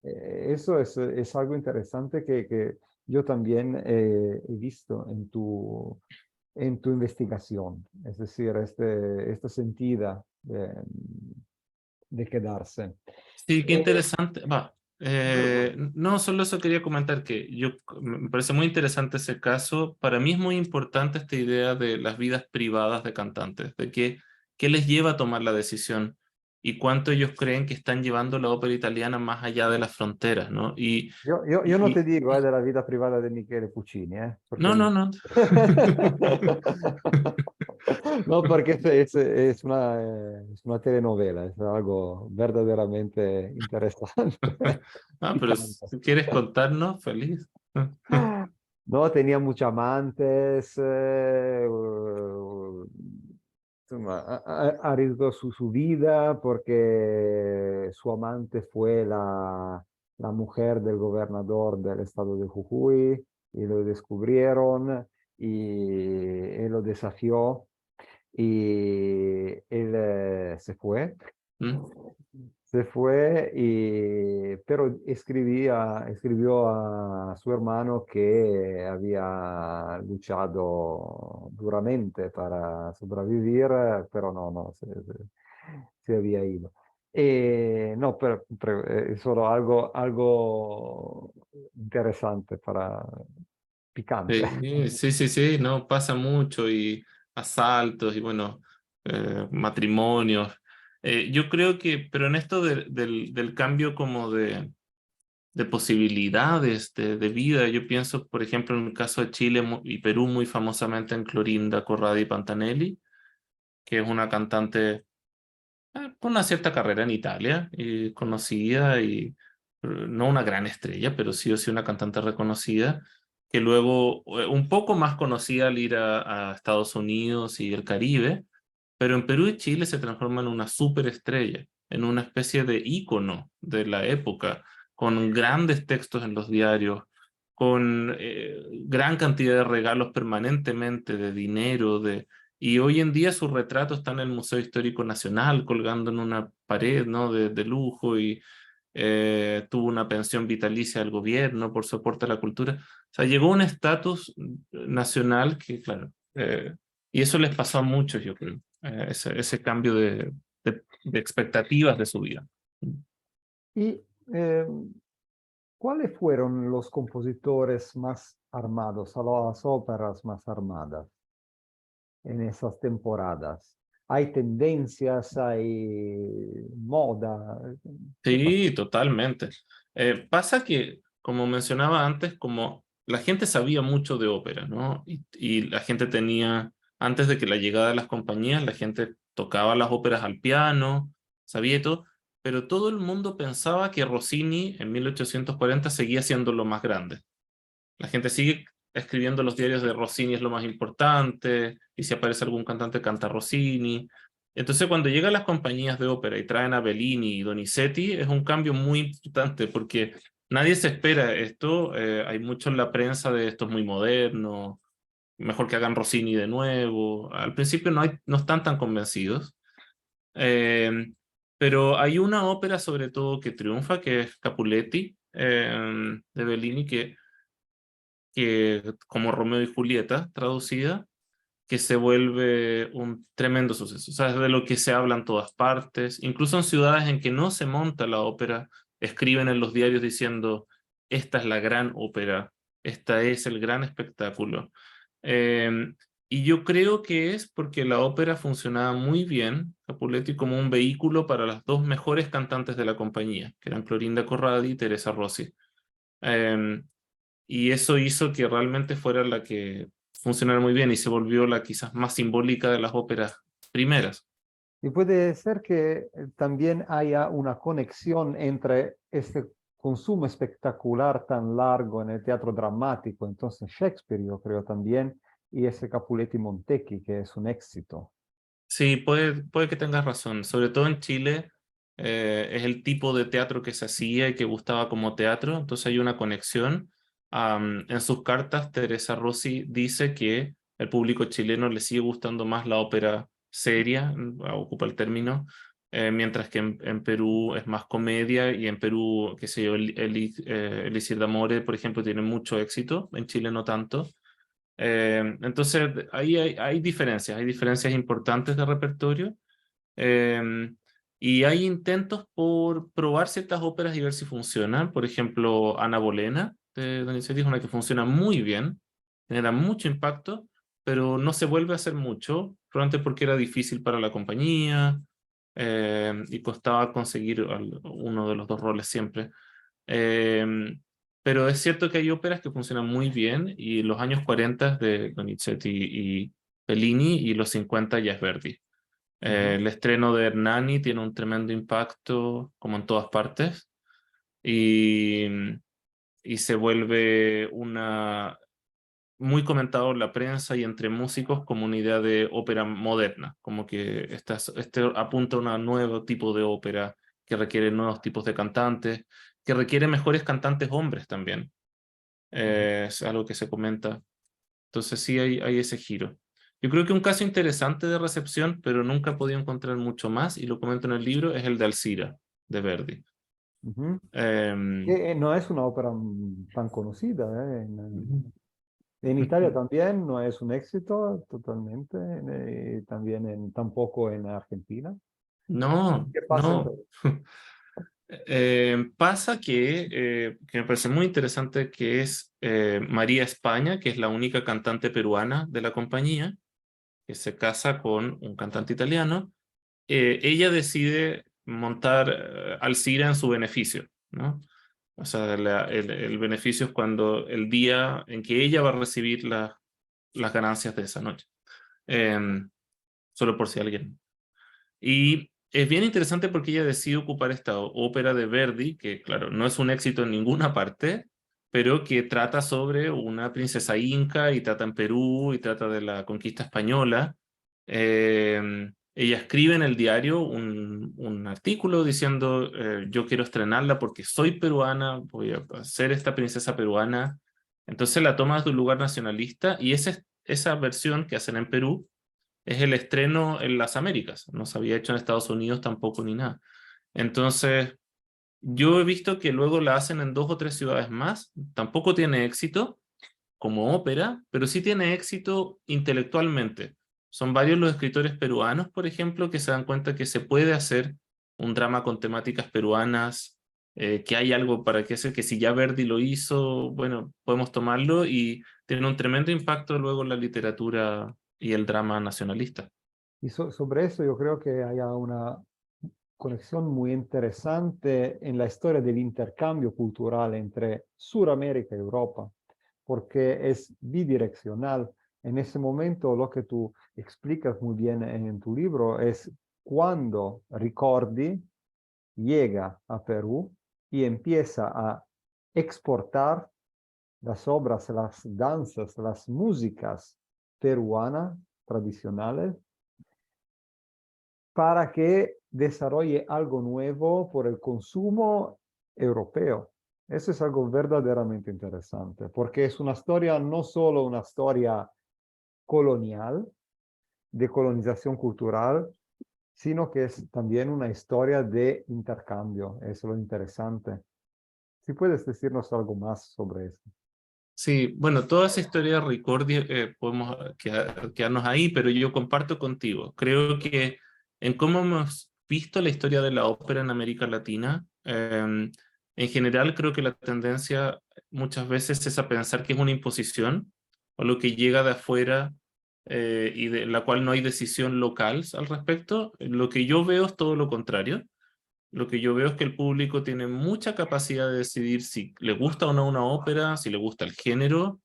S3: Eso es algo interesante que yo también he visto en tu investigación, es decir, esta sentida de quedarse.
S4: Sí, qué interesante. Va, No, solo eso quería comentar que me parece muy interesante ese caso. Para mí es muy importante esta idea de las vidas privadas de cantantes, de qué les lleva a tomar la decisión y cuánto ellos creen que están llevando la ópera italiana más allá de las fronteras, ¿no?
S3: Yo no te digo de la vida privada de Michele Puccini, porque
S4: No, no, no.
S3: no, porque es una telenovela, es algo verdaderamente interesante.
S4: Ah, pero
S3: Picante.
S4: si quieres contarnos, feliz.
S3: No, tenía muchos amantes, insomma, arriesgó su vida porque su amante fue la mujer del gobernador del estado de Jujuy y lo descubrieron y él lo desafió y él se fue.
S4: ¿Mm?
S3: Se fue, pero escribió a su hermano que había luchado duramente para sobrevivir, pero no, se había ido. No, pero es solo algo interesante picante.
S4: Sí, no, pasa mucho y asaltos y bueno, matrimonios. Yo creo que, pero en esto del cambio como de posibilidades de vida, yo pienso, por ejemplo, en el caso de Chile y Perú, muy famosamente en Clorinda Corradi Pantanelli, que es una cantante con una cierta carrera en Italia, y conocida y no una gran estrella, pero sí o sí una cantante reconocida, que luego un poco más conocida al ir a Estados Unidos y el Caribe, pero en Perú y Chile se transforma en una superestrella, en una especie de ícono de la época, con grandes textos en los diarios, con gran cantidad de regalos permanentemente, de dinero, y hoy en día su retrato está en el Museo Histórico Nacional, colgando en una pared, ¿no? de lujo, y tuvo una pensión vitalicia del gobierno por su aporte a la cultura. O sea, llegó a un estatus nacional que, claro, y eso les pasó a muchos, yo creo, ese cambio de expectativas de su vida.
S3: ¿Y eh, cuáles fueron los compositores más armados, o las óperas más armadas en esas temporadas? ¿Hay tendencias, hay moda? ¿Qué pasa?
S4: Sí, totalmente. Pasa que, como mencionaba antes, como la gente sabía mucho de ópera, ¿no? Y la gente tenía, antes de que la llegada de las compañías, la gente tocaba las óperas al piano, sabía todo, pero todo el mundo pensaba que Rossini en 1840 seguía siendo lo más grande. La gente sigue escribiendo los diarios de Rossini es lo más importante, y si aparece algún cantante canta Rossini. Entonces cuando llegan las compañías de ópera y traen a Bellini y Donizetti, es un cambio muy importante porque nadie se espera esto, hay mucho en la prensa de esto es muy moderno, mejor que hagan Rossini de nuevo. Al principio no están tan convencidos, eh, pero hay una ópera sobre todo que triunfa, que es Capuletti, de Bellini, que como Romeo y Julieta traducida, que se vuelve un tremendo suceso. O sea, es de lo que se habla en todas partes, incluso en ciudades en que no se monta la ópera, escriben en los diarios diciendo, esta es la gran ópera, esta es el gran espectáculo. Eh, y yo creo que es porque la ópera funcionaba muy bien, Capuletti, como un vehículo para las dos mejores cantantes de la compañía, que eran Clorinda Corradi y Teresa Rossi. Eh, y eso hizo que realmente fuera la que funcionara muy bien y se volvió la quizás más simbólica de las óperas primeras.
S3: Y puede ser que también haya una conexión entre este consumo espectacular tan largo en el teatro dramático, entonces Shakespeare, yo creo también, y ese Capuletti Montecchi, que es un éxito.
S4: Sí, puede que tengas razón. Sobre todo en Chile, es el tipo de teatro que se hacía y que gustaba como teatro, entonces hay una conexión. En sus cartas, Teresa Rossi dice que el público chileno le sigue gustando más la ópera seria, ocupa el término, mientras que en Perú es más comedia, y en Perú, qué sé yo, Elixir d'Amore, por ejemplo, tiene mucho éxito, en Chile no tanto. Entonces, ahí hay diferencias importantes de repertorio, eh, Y hay intentos por probar ciertas óperas y ver si funcionan. Por ejemplo, Ana Bolena de Donizetti es una que funciona muy bien, genera mucho impacto, pero no se vuelve a hacer mucho, probablemente porque era difícil para la compañía y costaba conseguir uno de los dos roles siempre. Eh, pero es cierto que hay óperas que funcionan muy bien y los años 40 de Donizetti y Bellini y los 50 ya es Verdi. El estreno de Hernani tiene un tremendo impacto, como en todas partes, y, y se vuelve muy comentado en la prensa y entre músicos como una idea de ópera moderna, como que este apunta a un nuevo tipo de ópera que requiere nuevos tipos de cantantes, que requiere mejores cantantes hombres también. Es algo que se comenta. Entonces sí hay ese giro. Yo creo que un caso interesante de recepción, pero nunca he podido encontrar mucho más, y lo comento en el libro, es el de Alcira, de Verdi.
S3: Que no es una ópera tan conocida, ¿eh? En Italia también no es un éxito totalmente, también tampoco en Argentina.
S4: No,
S3: ¿Qué pasa en
S4: no.
S3: Perú?
S4: Pasa que me parece muy interesante que es María España, que es la única cantante peruana de la compañía, que se casa con un cantante italiano. Ella decide montar Alcira en su beneficio, ¿no? O sea, el beneficio es cuando el día en que ella va a recibir las ganancias de esa noche. Solo por si alguien. Y es bien interesante porque ella decide ocupar esta ópera de Verdi, que claro, no es un éxito en ninguna parte, pero que trata sobre una princesa inca y trata en Perú y trata de la conquista española. Ella escribe en el diario un artículo diciendo, yo quiero estrenarla porque soy peruana, voy a ser esta princesa peruana. Entonces la toma desde un lugar nacionalista y esa versión que hacen en Perú es el estreno en las Américas, no se había hecho en Estados Unidos tampoco ni nada. Entonces, yo he visto que luego la hacen en 2 o 3 ciudades más, tampoco tiene éxito como ópera, pero sí tiene éxito intelectualmente. Son varios los escritores peruanos, por ejemplo, que se dan cuenta que se puede hacer un drama con temáticas peruanas, que hay algo para que hacer, que si ya Verdi lo hizo, bueno, podemos tomarlo y tiene un tremendo impacto luego en la literatura y el drama nacionalista.
S3: Y sobre eso yo creo que hay una conexión muy interesante en la historia del intercambio cultural entre Sudamérica y Europa, porque es bidireccional. En ese momento, lo que tú explicas muy bien en tu libro es cuando Ricordi llega a Perú y empieza a exportar las obras, las danzas, las músicas peruanas tradicionales para que desarrolle algo nuevo por el consumo europeo. Eso es algo verdaderamente interesante, porque es una historia, no solo una historia colonial, de colonización cultural, sino que es también una historia de intercambio. Eso es lo interesante. Si puedes decirnos algo más sobre eso.
S4: Sí, bueno, toda esa historia de Ricordi podemos quedarnos ahí, pero yo comparto contigo. Creo que en cómo hemos visto la historia de la ópera en América Latina, en general creo que la tendencia muchas veces es a pensar que es una imposición o lo que llega de afuera y de la cual no hay decisión local al respecto. Lo que yo veo es todo lo contrario. Lo que yo veo es que el público tiene mucha capacidad de decidir si le gusta o no una ópera, si le gusta el género,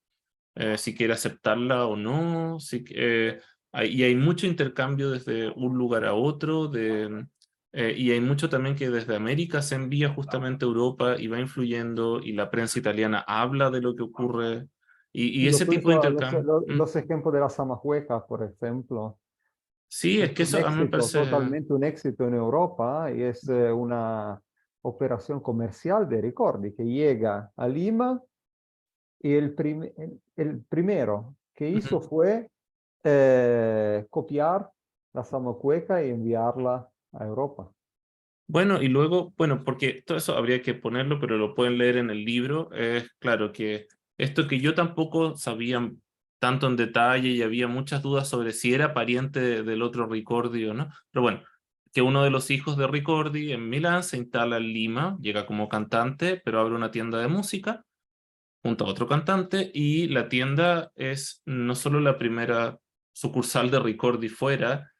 S4: si quiere aceptarla o no, y hay mucho intercambio desde un lugar a otro, y hay mucho también que desde América se envía justamente a Europa y va influyendo, y la prensa italiana habla de lo que ocurre, y
S3: Y
S4: ese tipo de intercambio.
S3: los ejemplos de la Samajueca, por ejemplo,
S4: Sí, es
S3: es
S4: que
S3: un
S4: eso a mí me
S3: éxito,
S4: parece.
S3: totalmente un éxito en Europa y es una operación comercial de Ricordi que llega a Lima y el primero que hizo
S4: Ujú.
S3: fue copiar la Samacueca y enviarla a Europa.
S4: Bueno, y luego, bueno, porque todo eso habría que ponerlo, pero lo pueden leer en el libro. Es claro que esto que yo tampoco sabía tanto en detalle y había muchas dudas sobre si era pariente del otro Ricordi o no. Pero bueno, que uno de los hijos de Ricordi en Milán se instala en Lima, llega como cantante, pero abre una tienda de música junto a otro cantante, y la tienda es no solo la primera sucursal de Ricordi fuera,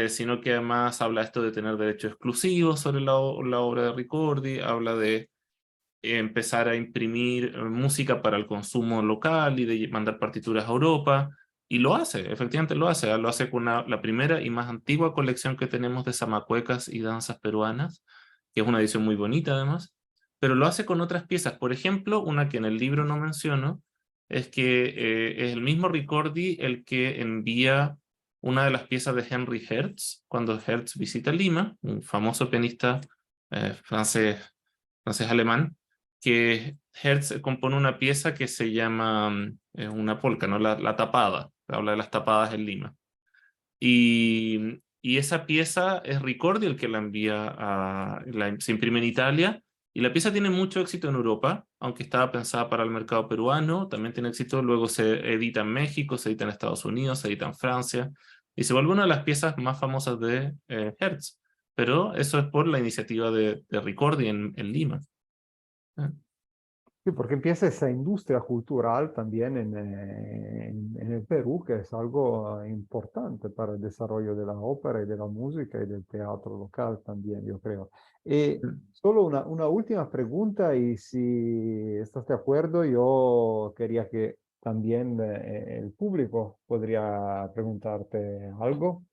S4: sino que además habla esto de tener derechos exclusivos sobre la obra de Ricordi, habla de empezar a imprimir música para el consumo local y de mandar partituras a Europa, y lo hace, efectivamente lo hace con la primera y más antigua colección que tenemos de zamacuecas y danzas peruanas, que es una edición muy bonita además, pero lo hace con otras piezas. Por ejemplo, una que en el libro no menciono, es que es el mismo Ricordi el que envía una de las piezas de Henry Hertz, cuando Hertz visita Lima, un famoso pianista francés-alemán, que Hertz compone una pieza que se llama una polca, ¿no? La tapada, habla de las tapadas en Lima. Y esa pieza es Ricordi el que la envía se imprime en Italia, y la pieza tiene mucho éxito en Europa, aunque estaba pensada para el mercado peruano, también tiene éxito, luego se edita en México, se edita en Estados Unidos, se edita en Francia, y se vuelve una de las piezas más famosas de Hertz, pero eso es por la iniciativa de Ricordi en Lima.
S3: Sí, porque empieza esa industria cultural también en el Perú, que es algo importante para el desarrollo de la ópera y de la música y del teatro local también, yo creo. Solo una última pregunta, y si estás de acuerdo, yo quería que también el público podría preguntarte algo.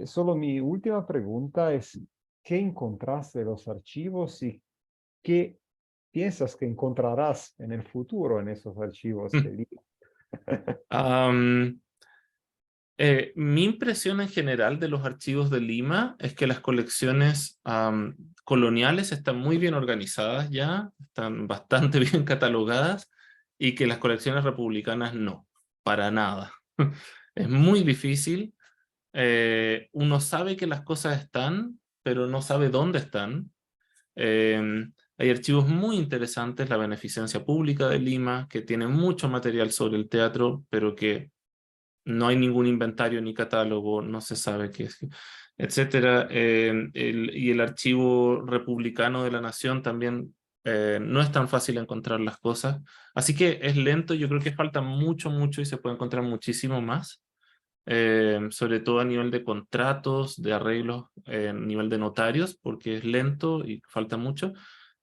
S3: Solo mi última pregunta es, ¿qué encontraste en los archivos y qué piensas que encontrarás en el futuro en esos archivos de Lima?
S4: Mi impresión en general de los archivos de Lima es que las colecciones coloniales están muy bien organizadas ya, están bastante bien catalogadas, y que las colecciones republicanas no, para nada. Es muy difícil. Uno sabe que las cosas están, pero no sabe dónde están. Hay archivos muy interesantes, la Beneficencia Pública de Lima, que tiene mucho material sobre el teatro, pero que no hay ningún inventario ni catálogo, no se sabe qué es, etcétera. Y el Archivo Republicano de la Nación también no es tan fácil encontrar las cosas. Así que es lento, yo creo que falta mucho, mucho, y se puede encontrar muchísimo más. Sobre todo a nivel de contratos, de arreglos, a nivel de notarios, porque es lento y falta mucho.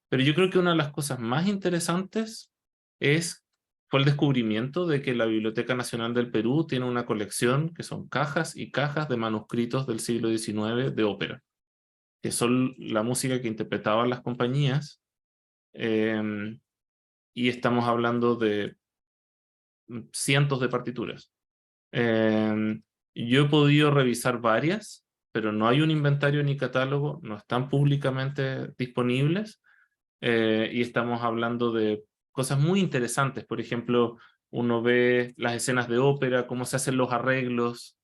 S4: Pero yo creo que una de las cosas más interesantes fue el descubrimiento de que la Biblioteca Nacional del Perú tiene una colección que son cajas y cajas de manuscritos del siglo XIX de ópera, que son la música que interpretaban las compañías, y estamos hablando de cientos de partituras. Yo he podido revisar varias, pero no hay un inventario ni catálogo, no están públicamente disponibles, y estamos hablando de cosas muy interesantes. Por ejemplo, uno ve las escenas de ópera, cómo se hacen los arreglos,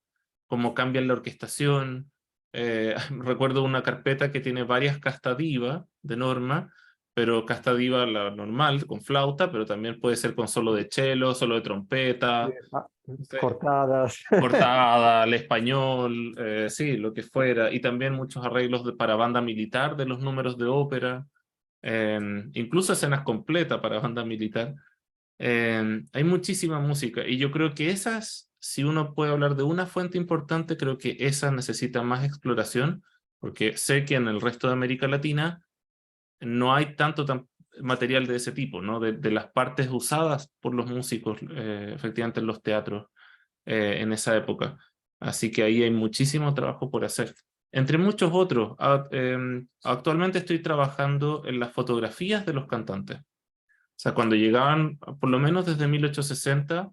S4: cómo cambian la orquestación. Recuerdo una carpeta que tiene varias casta diva de Norma, pero casta diva la normal, con flauta, pero también puede ser con solo de cello, solo de trompeta,
S3: Cortadas.
S4: cortada, al español, sí, lo que fuera, y también muchos arreglos para banda militar de los números de ópera, incluso escenas completas para banda militar. Hay muchísima música, y yo creo que esas, si uno puede hablar de una fuente importante, creo que esa necesita más exploración, porque sé que en el resto de América Latina no hay tanto material de ese tipo, ¿no? De las partes usadas por los músicos, efectivamente en los teatros en esa época. Así que ahí hay muchísimo trabajo por hacer. Entre muchos otros, actualmente estoy trabajando en las fotografías de los cantantes. O sea, cuando llegaban, por lo menos desde 1860,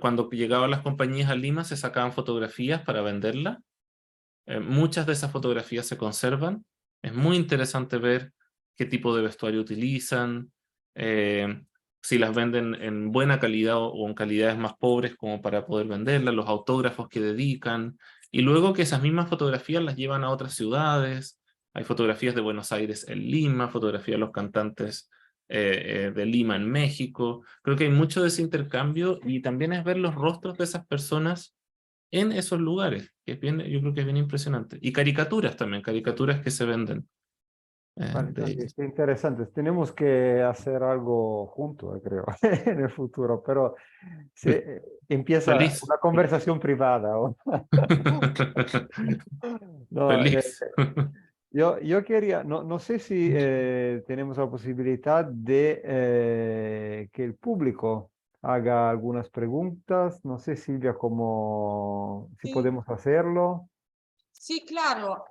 S4: cuando llegaban las compañías a Lima, se sacaban fotografías para venderlas. Muchas de esas fotografías se conservan. Es muy interesante ver qué tipo de vestuario utilizan, si las venden en buena calidad o en calidades más pobres como para poder venderlas, los autógrafos que dedican, y luego que esas mismas fotografías las llevan a otras ciudades. Hay fotografías de Buenos Aires en Lima, fotografías de los cantantes de Lima en México. Creo que hay mucho de ese intercambio, y también es ver los rostros de esas personas en esos lugares, que es bien, yo creo que es bien impresionante. Y caricaturas también, caricaturas que se venden
S3: Vale,
S4: de ellos.
S3: qué interesante. Tenemos que hacer algo juntos, creo, en el futuro, pero empieza
S4: Feliz.
S3: una conversación privada. No,
S4: Feliz.
S3: yo quería, no sé si tenemos la posibilidad de que el público haga algunas preguntas. No sé, Silvia, si
S1: Sí,
S3: podemos hacerlo.
S1: sí, claro.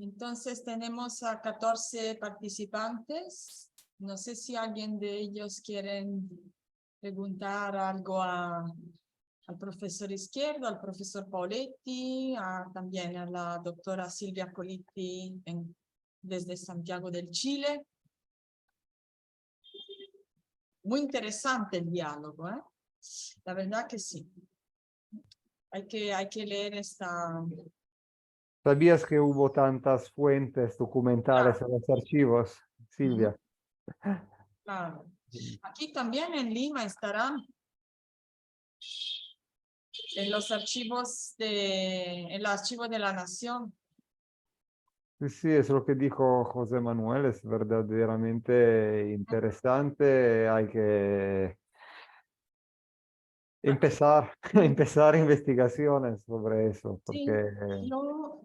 S1: Entonces tenemos a 14 participantes. No sé si alguien de ellos quiere preguntar algo al profesor Izquierdo, al profesor Pauletti, también a la doctora Silvia Colitti desde Santiago del Chile. Muy interesante el diálogo, ¿eh? La verdad que sí. Hay que leer esta...
S3: ¿Sabías que hubo tantas fuentes documentales en los archivos, Silvia?
S1: Claro. Aquí también en Lima estarán en los archivos en el archivo de la Nación.
S3: Sí, sí, es lo que dijo José Manuel, es verdaderamente interesante. Hay que empezar, empezar investigaciones sobre eso,
S1: Sí,
S3: porque
S1: yo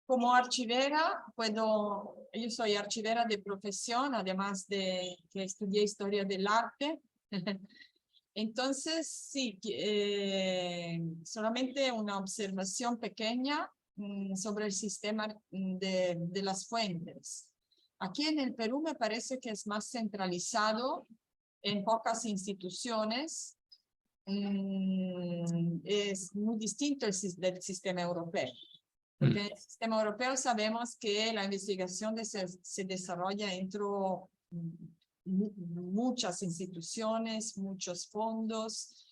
S1: como archivera yo soy archivera de profesión, además de que estudié historia del arte. Entonces, sí, solamente una observación pequeña sobre el sistema de las fuentes. Aquí en el Perú me parece que es más centralizado en pocas instituciones. Es muy distinto del sistema europeo. Porque en el sistema europeo sabemos que la investigación se desarrolla entre muchas instituciones, muchos fondos,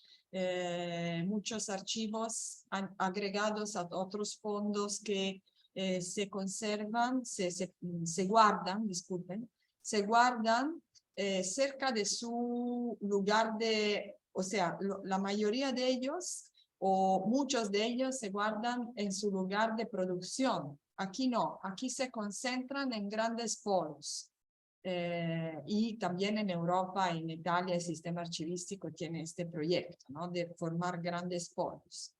S1: muchos archivos agregados a otros fondos que se conservan, se guardan, disculpen, se guardan cerca de su lugar o sea, la mayoría de ellos o muchos de ellos se guardan en su lugar de producción. Aquí no, aquí se concentran en grandes foros. Y también en Europa, en Italia, el sistema archivístico tiene este proyecto, ¿no? De formar grandes foros.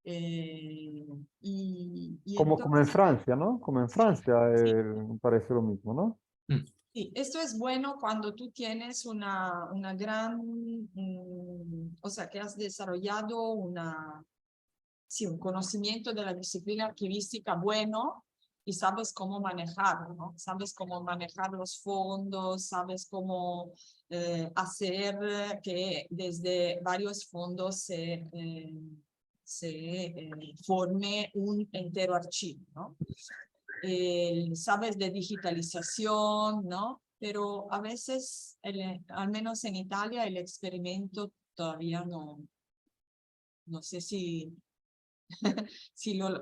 S3: como en
S1: Entonces,
S3: Francia, ¿no? Como en Francia,
S1: sí,
S3: parece lo mismo, ¿no?
S1: sí, esto es bueno cuando tú tienes una gran, o sea, que has desarrollado sí, un conocimiento de la disciplina archivística bueno y sabes cómo manejarlo, ¿no? Sabes cómo manejar los fondos, sabes cómo hacer que desde varios fondos se forme un entero archivo, ¿no? Sabes de digitalización, ¿no? Pero a veces, al menos en Italia, el experimento todavía no sé si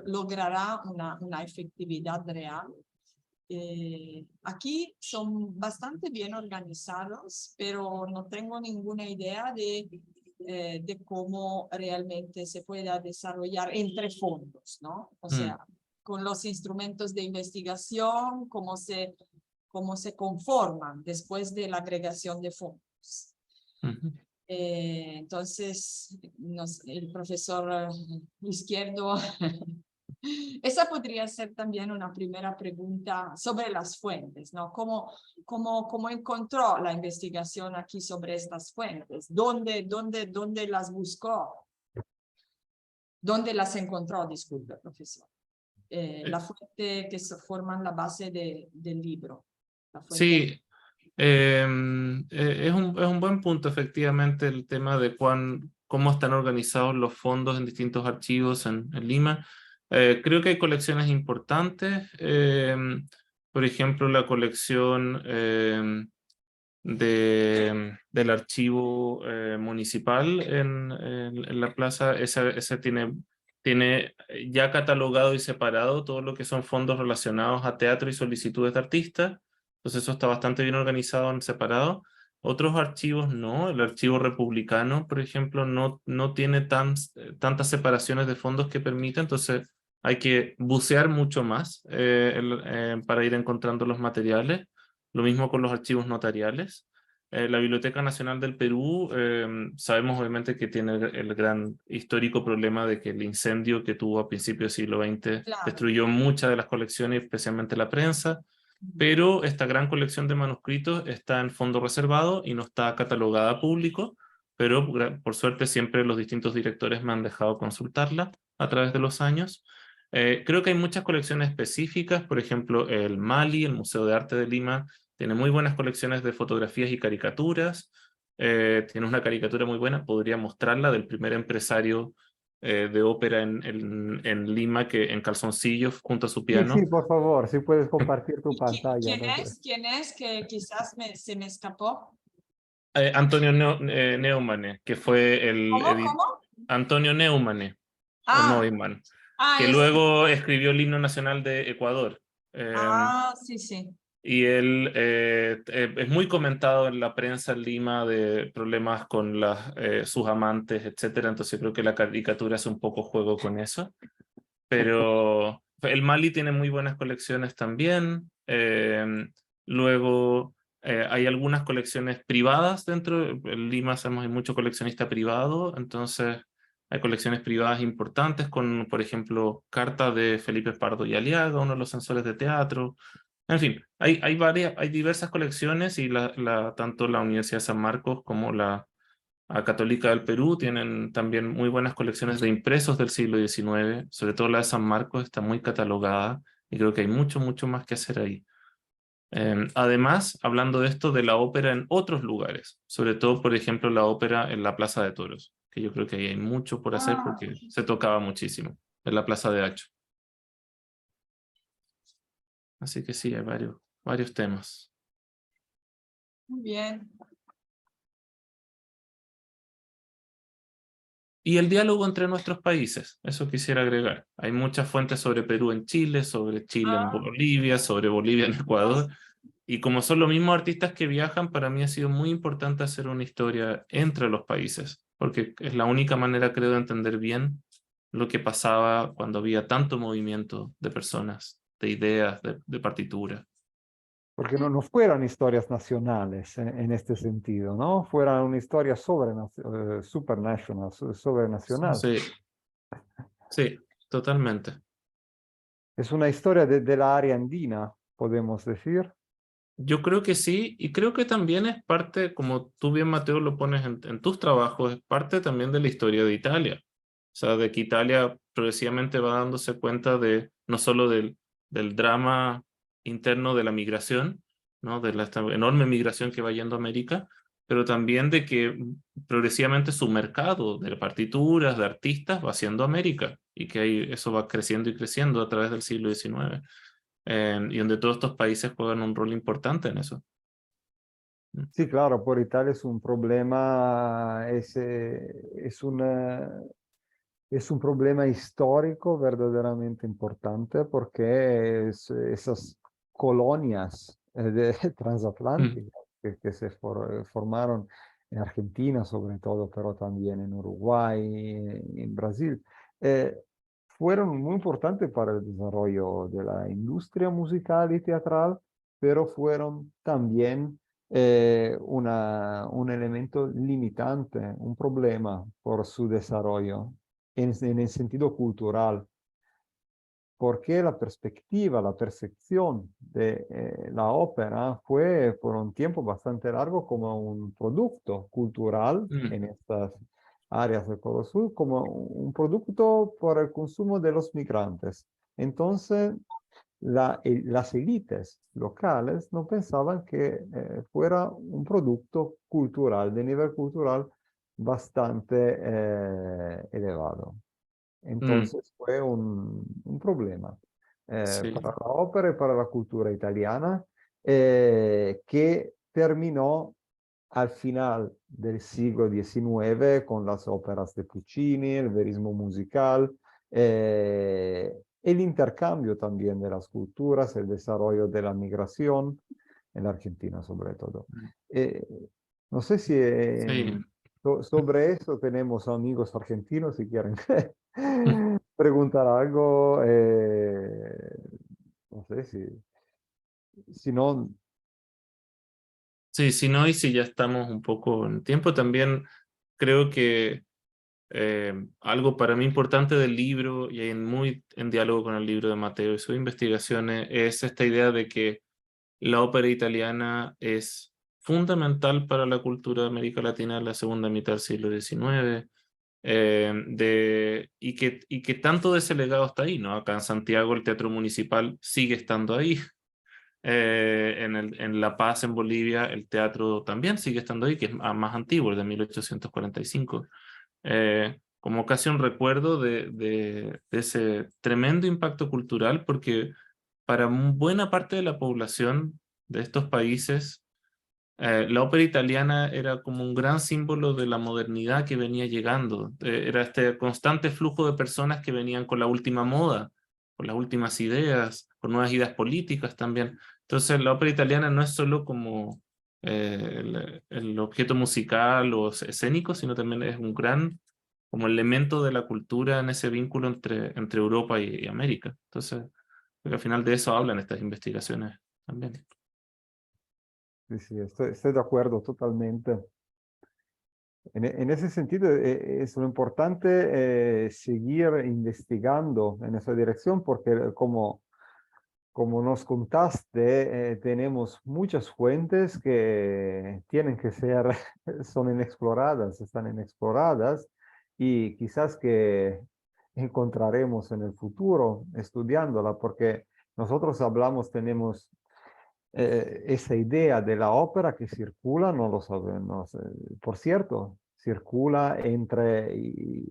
S1: logrará una efectividad real. Aquí son bastante bien organizados, pero no tengo ninguna idea de cómo realmente se pueda desarrollar entre fondos, ¿no? O sea, con los instrumentos de investigación, cómo se conforman después de la agregación de fondos. Entonces, el profesor Izquierdo, esa podría ser también una primera pregunta sobre las fuentes, ¿no? ¿Cómo encontró la investigación aquí sobre estas fuentes? ¿Dónde las buscó? ¿Dónde las encontró? Disculpe, profesor. La fuente que se forma la base del libro. La fuente.
S4: Sí, es un buen punto, efectivamente, el tema de cómo están organizados los fondos en distintos archivos en Lima. Creo que hay colecciones importantes, por ejemplo, la colección del archivo municipal en la plaza, ese tiene ya catalogado y separado todo lo que son fondos relacionados a teatro y solicitudes de artistas. Entonces eso está bastante bien organizado en separado. Otros archivos no. El archivo republicano, por ejemplo, no tiene tantas separaciones de fondos que permita, entonces hay que bucear mucho más para ir encontrando los materiales. Lo mismo con los archivos notariales. La Biblioteca Nacional del Perú, sabemos obviamente que tiene el gran histórico problema de que el incendio que tuvo a principios del siglo XX
S1: Claro.
S4: destruyó muchas de las colecciones, especialmente la prensa, pero esta gran colección de manuscritos está en fondo reservado y no está catalogada a público, pero por suerte siempre los distintos directores me han dejado consultarla a través de los años. Creo que hay muchas colecciones específicas, por ejemplo, el MALI, el Museo de Arte de Lima, tiene muy buenas colecciones de fotografías y caricaturas. Tiene una caricatura muy buena, podría mostrarla, del primer empresario de ópera en Lima, que en calzoncillos junto a su
S3: Sí,
S4: piano.
S3: sí, por favor, si puedes compartir tu
S1: ¿Y
S3: pantalla.
S1: quién
S3: ¿No?
S1: es? ¿Quién es? Que quizás se me escapó.
S4: Antonio Neumann, que fue
S1: ¿Cómo?
S4: Antonio Neumann, o
S1: Ah,
S4: Neumann, que
S1: es.
S4: luego escribió el himno nacional de Ecuador.
S1: Sí, sí.
S4: Y él es muy comentado en la prensa en Lima de problemas con sus amantes, etcétera. Entonces creo que la caricatura hace un poco juego con eso. Pero el Mali tiene muy buenas colecciones también. Luego hay algunas colecciones privadas dentro. En Lima sabemos hay mucho coleccionista privado, entonces hay colecciones privadas importantes con, por ejemplo, cartas de Felipe Pardo y Aliaga, uno de los censores de teatro. En fin, hay diversas colecciones y tanto la Universidad de San Marcos como la Católica del Perú tienen también muy buenas colecciones de impresos del siglo XIX, sobre todo la de San Marcos está muy catalogada y creo que hay mucho más que hacer ahí. Además, hablando de esto, de la ópera en otros lugares, sobre todo, por ejemplo, la ópera en la Plaza de Toros, que yo creo que ahí hay mucho por hacer porque se tocaba muchísimo en la Plaza de Hacho. Así que sí, hay varios temas.
S1: Muy bien.
S4: Y el diálogo entre nuestros países, eso quisiera agregar. Hay muchas fuentes sobre Perú en Chile, sobre Chile en Bolivia, sobre Bolivia en Ecuador. Y como son los mismos artistas que viajan, para mí ha sido muy importante hacer una historia entre los países, porque es la única manera, creo, de entender bien lo que pasaba cuando había tanto movimiento de personas, de ideas, de partituras.
S3: Porque no fueron historias nacionales en este sentido, ¿no? Fueron una historia supranacional, sobrenacional.
S4: Sí, sí, totalmente.
S3: Es una historia de la área andina, podemos decir.
S4: Yo creo que sí, y creo que también es parte, como tú bien, Mateo, lo pones en tus trabajos, es parte también de la historia de Italia. O sea, de que Italia progresivamente va dándose cuenta de no solo del drama interno de la migración, ¿no? De esta enorme migración que va yendo a América, pero también de que progresivamente su mercado de partituras, de artistas, va haciendo América, y que eso va creciendo y creciendo a través del siglo XIX. Y donde todos estos países juegan un rol importante en eso.
S3: Sí, claro, por Italia es un problema, es un problema histórico verdaderamente importante porque esas colonias transatlánticas que se formaron en Argentina sobre todo, pero también en Uruguay, en Brasil, eh, fueron muy importantes para el desarrollo de la industria musical y teatral, pero fueron también un elemento limitante, un problema por su desarrollo en el sentido cultural, porque la perspectiva, la percepción de la ópera fue por un tiempo bastante largo como un producto cultural en estas áreas del Cono Sur, como un producto para el consumo de los migrantes. Entonces, las élites locales no pensaban que fuera un producto cultural, de nivel cultural bastante elevado. Entonces fue un problema
S4: Sí.
S3: para la ópera y para la cultura italiana que terminó al final del siglo XIX con las óperas de Puccini, el verismo musical, el intercambio también de las culturas, el desarrollo de la migración en la Argentina sobre todo. No sé si
S4: Sí.
S3: sobre eso tenemos amigos argentinos si quieren preguntar algo. No sé si no.
S4: Sí, si no, y si ya estamos un poco en tiempo, también creo que algo para mí importante del libro, y muy en diálogo con el libro de Mateo y sus investigaciones, es esta idea de que la ópera italiana es fundamental para la cultura de América Latina en la segunda mitad del siglo XIX, y que tanto de ese legado está ahí, ¿no? Acá en Santiago el Teatro Municipal sigue estando ahí. En La Paz, en Bolivia, el teatro también sigue estando ahí, que es más antiguo, el de 1845. Como casi un recuerdo de ese tremendo impacto cultural, porque para buena parte de la población de estos países, la ópera italiana era como un gran símbolo de la modernidad que venía llegando. Era este constante flujo de personas que venían con la última moda, con las últimas ideas, con nuevas ideas políticas también. Entonces la ópera italiana no es solo como el objeto musical o escénico, sino también es un gran como elemento de la cultura en ese vínculo entre Europa y América. Entonces, creo que al final de eso hablan estas investigaciones también.
S3: Sí, sí, estoy de acuerdo totalmente. En ese sentido, es lo importante seguir investigando en esa dirección porque como nos contaste, tenemos muchas fuentes que tienen que ser, son inexploradas, están inexploradas y quizás que encontraremos en el futuro estudiándola porque nosotros hablamos, tenemos esa idea de la ópera que circula, no lo sabemos. Por cierto, circula entre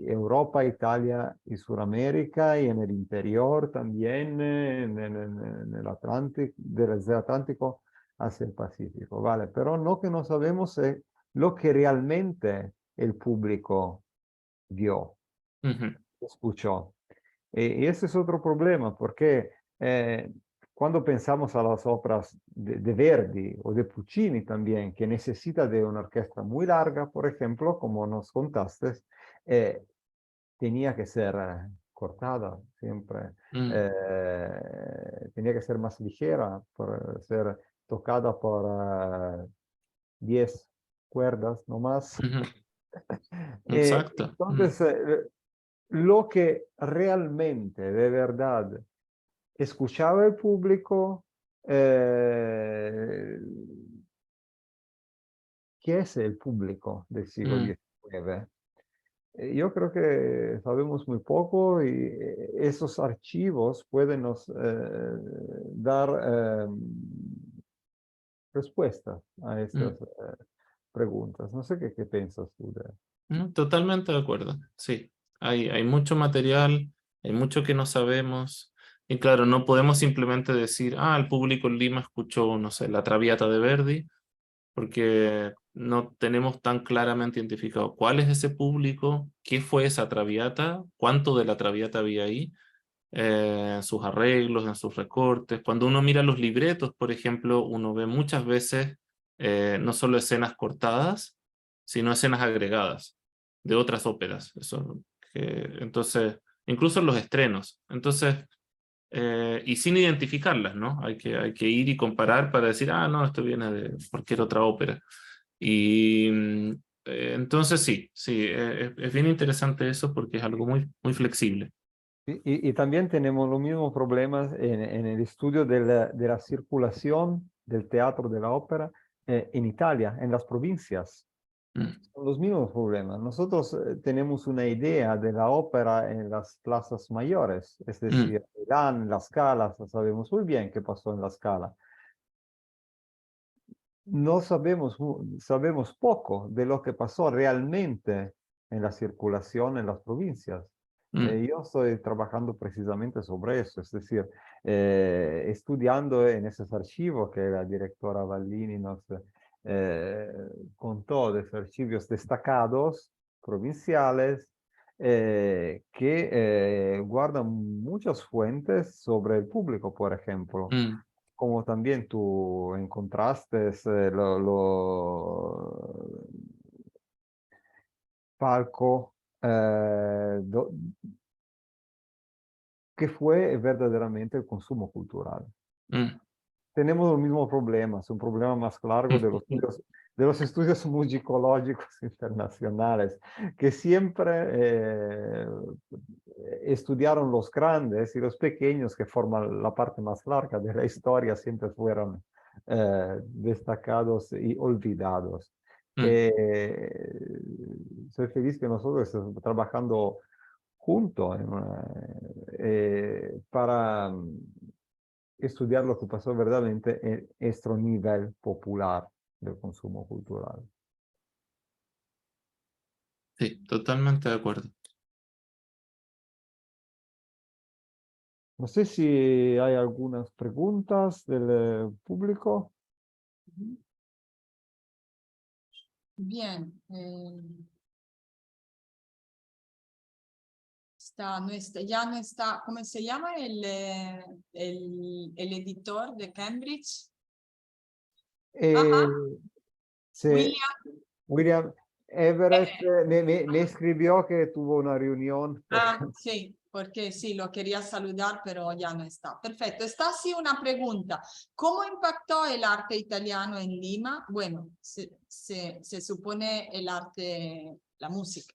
S3: Europa, Italia y Sudamérica y en el interior también, en el Atlántico, desde el Atlántico hacia el Pacífico, ¿vale? Pero lo que no sabemos es lo que realmente el público vio,
S4: Ujú.
S3: escuchó. Y ese es otro problema, porque cuando pensamos a las obras de Verdi o de Puccini también, que necesita de una orquesta muy larga, por ejemplo, como nos contaste, tenía que ser cortada siempre,
S4: Mm.
S3: tenía que ser más ligera, por ser tocada por 10 cuerdas no más.
S4: Ujú. Exacto. Mm.
S3: Entonces, lo que realmente, de verdad, escuchaba el público, ¿qué es el público del siglo
S4: Mm.
S3: XIX? Yo creo que sabemos muy poco y esos archivos pueden nos dar respuestas a
S4: Mm.
S3: estas preguntas. No sé qué piensas tú de...
S4: Totalmente de acuerdo. Sí, hay mucho material, hay mucho que no sabemos. Y claro, no podemos simplemente decir, ah, el público en Lima escuchó, no sé, la Traviata de Verdi, porque no tenemos tan claramente identificado cuál es ese público, qué fue esa Traviata, cuánto de la Traviata había ahí, en sus arreglos, en sus recortes. Cuando uno mira los libretos, por ejemplo, uno ve muchas veces no solo escenas cortadas, sino escenas agregadas de otras óperas. Entonces, incluso en los estrenos. Entonces, y sin identificarlas, ¿no? Hay que ir y comparar para decir, ah, no, esto viene de cualquier otra ópera. Y entonces sí, es bien interesante eso porque es algo muy flexible.
S3: Y también tenemos los mismos problemas en el estudio de la circulación del teatro de la ópera en Italia, en las provincias.
S4: Mm.
S3: Son los mismos problemas. Nosotros tenemos una idea de la ópera en las plazas mayores, es
S4: Mm.
S3: decir, Milán, La Scala, sabemos muy bien qué pasó en La Scala. No sabemos, sabemos poco de lo que pasó realmente en la circulación en las provincias.
S4: Mm.
S3: Yo estoy trabajando precisamente sobre eso, es decir, estudiando en esos archivos que la directora Vallini nos eh, contó, de esos archivos destacados, provinciales, que guardan muchas fuentes sobre el público, por ejemplo.
S4: Mm.
S3: como también tú encontraste palco que fue verdaderamente el consumo cultural. Tenemos los mismos problemas, un problema más largo de los estudios musicológicos internacionales, que siempre estudiaron los grandes y los pequeños, que forman la parte más larga de la historia, siempre fueron destacados y olvidados. Soy feliz que nosotros estemos trabajando juntos para estudiar lo que pasó verdaderamente en este nivel popular del consumo cultural.
S4: Sí, totalmente de acuerdo.
S3: No sé si hay algunas preguntas del público.
S1: Bien. Ya no está, ¿cómo se llama el editor de Cambridge?
S3: Sí, William Everett me escribió que tuvo una reunión.
S1: Sí, porque sí, lo quería saludar, pero ya no está. Perfecto. Está así una pregunta. ¿Cómo impactó el arte italiano en Lima? Bueno, se supone el arte, la música.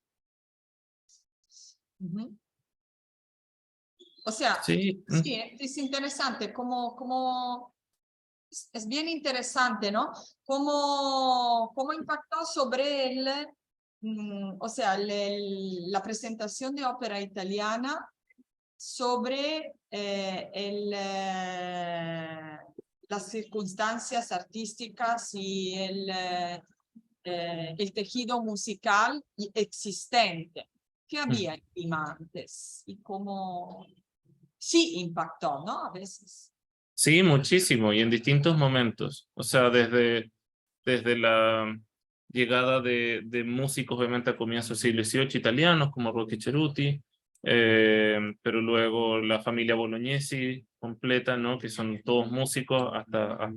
S1: O sea,
S4: sí,
S1: sí, es interesante es bien interesante, ¿no? Cómo impactó sobre él, o sea, la presentación de ópera italiana sobre las circunstancias artísticas y el tejido musical existente que había en Lima antes y cómo sí impactó, ¿no? A veces.
S4: Sí, muchísimo, y en distintos momentos. O sea, desde la llegada de músicos, obviamente, a comienzos del siglo XVIII italianos, como Rocco Ceruti, pero luego la familia Bolognesi completa, ¿no? Que son todos músicos, hasta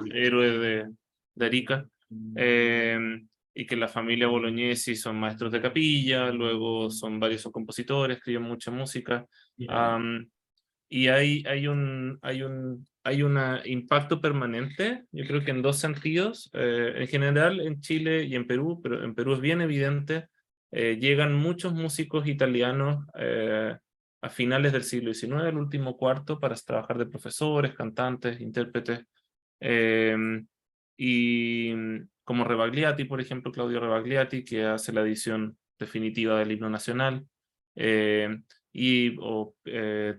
S4: el héroe de Arica. Y que la familia Bolognesi son maestros de capilla, luego son varios compositores, escriben mucha música. Y hay un impacto permanente, yo creo que en dos sentidos. En general en Chile y en Perú, pero en Perú es bien evidente, llegan muchos músicos italianos a finales del siglo XIX, el último cuarto, para trabajar de profesores, cantantes, intérpretes. Y como Rebagliati, por ejemplo, Claudio Rebagliati, que hace la edición definitiva del himno nacional. O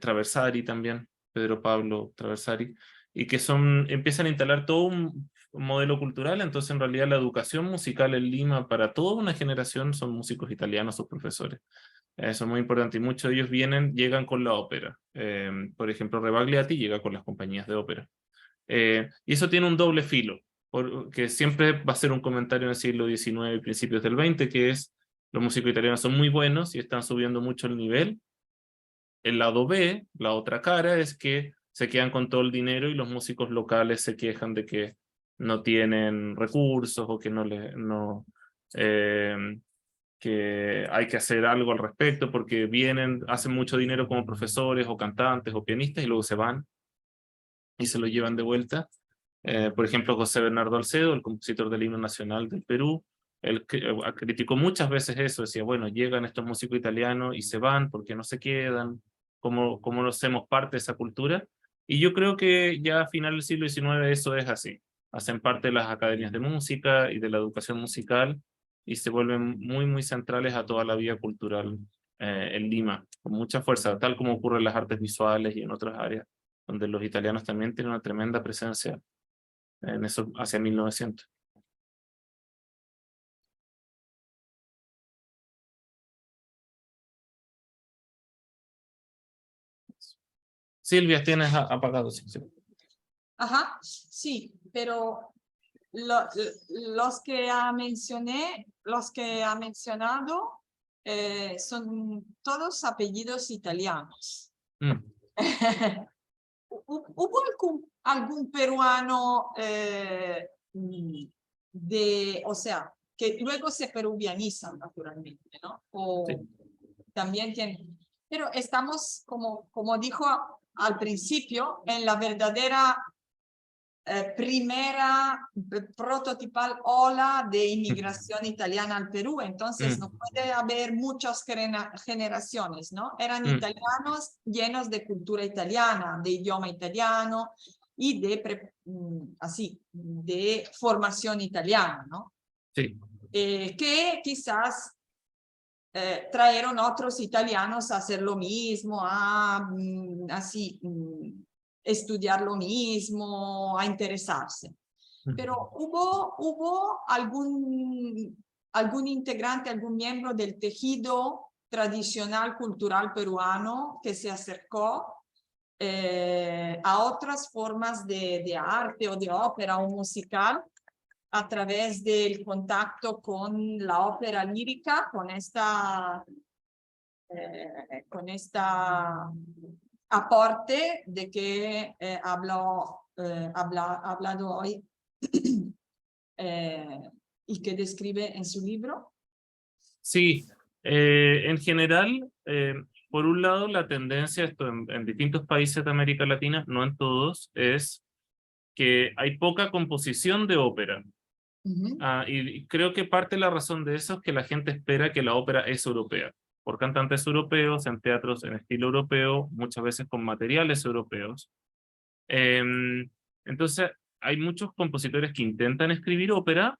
S4: Traversari también, Pedro Pablo Traversari, y que empiezan a instalar todo un modelo cultural. Entonces en realidad la educación musical en Lima para toda una generación son músicos italianos, sus profesores. Eso es muy importante, y muchos de ellos llegan con la ópera. Por ejemplo, Rebagliati llega con las compañías de ópera. Y eso tiene un doble filo, porque siempre va a ser un comentario en el siglo XIX y principios del XX, que es: los músicos italianos son muy buenos y están subiendo mucho el nivel. El lado B, la otra cara, es que se quedan con todo el dinero y los músicos locales se quejan de que no tienen recursos o que que hay que hacer algo al respecto, porque hacen mucho dinero como profesores o cantantes o pianistas y luego se van y se lo llevan de vuelta. Por ejemplo, José Bernardo Alcedo, el compositor del himno nacional del Perú, él criticó muchas veces eso, decía: bueno, llegan estos músicos italianos y se van porque no se quedan, ¿cómo no hacemos parte de esa cultura? Y yo creo que ya a final del siglo XIX eso es así. Hacen parte de las academias de música y de la educación musical y se vuelven muy, muy centrales a toda la vida cultural en Lima, con mucha fuerza, tal como ocurre en las artes visuales y en otras áreas, donde los italianos también tienen una tremenda presencia en eso hacia 1900. Silvia, tienes apagado. Sí, sí.
S1: Ajá, sí, pero los que ha mencionado son todos apellidos italianos. ¿Hubo algún peruano o sea, que luego se peruvianizan naturalmente, ¿no? O
S4: Sí.
S1: también tienen, pero estamos, como dijo al principio, en la verdadera primera prototipal ola de inmigración italiana al Perú, entonces no puede haber muchas generaciones, ¿no? Eran italianos llenos de cultura italiana, de idioma italiano y de formación italiana, ¿no?
S4: Sí.
S1: Que quizás trajeron otros italianos a hacer lo mismo, a estudiar lo mismo, a interesarse. Pero hubo algún integrante, algún miembro del tejido tradicional cultural peruano que se acercó a otras formas de arte o de ópera o musical a través del contacto con la ópera lírica, con esta aporte de que ha hablado hoy y que describe en su libro.
S4: Sí, en general, por un lado, la tendencia, esto en distintos países de América Latina, no en todos, es que hay poca composición de ópera. Y creo que parte de la razón de eso es que la gente espera que la ópera es europea, por cantantes europeos, en teatros en estilo europeo, muchas veces con materiales europeos. Entonces, hay muchos compositores que intentan escribir ópera,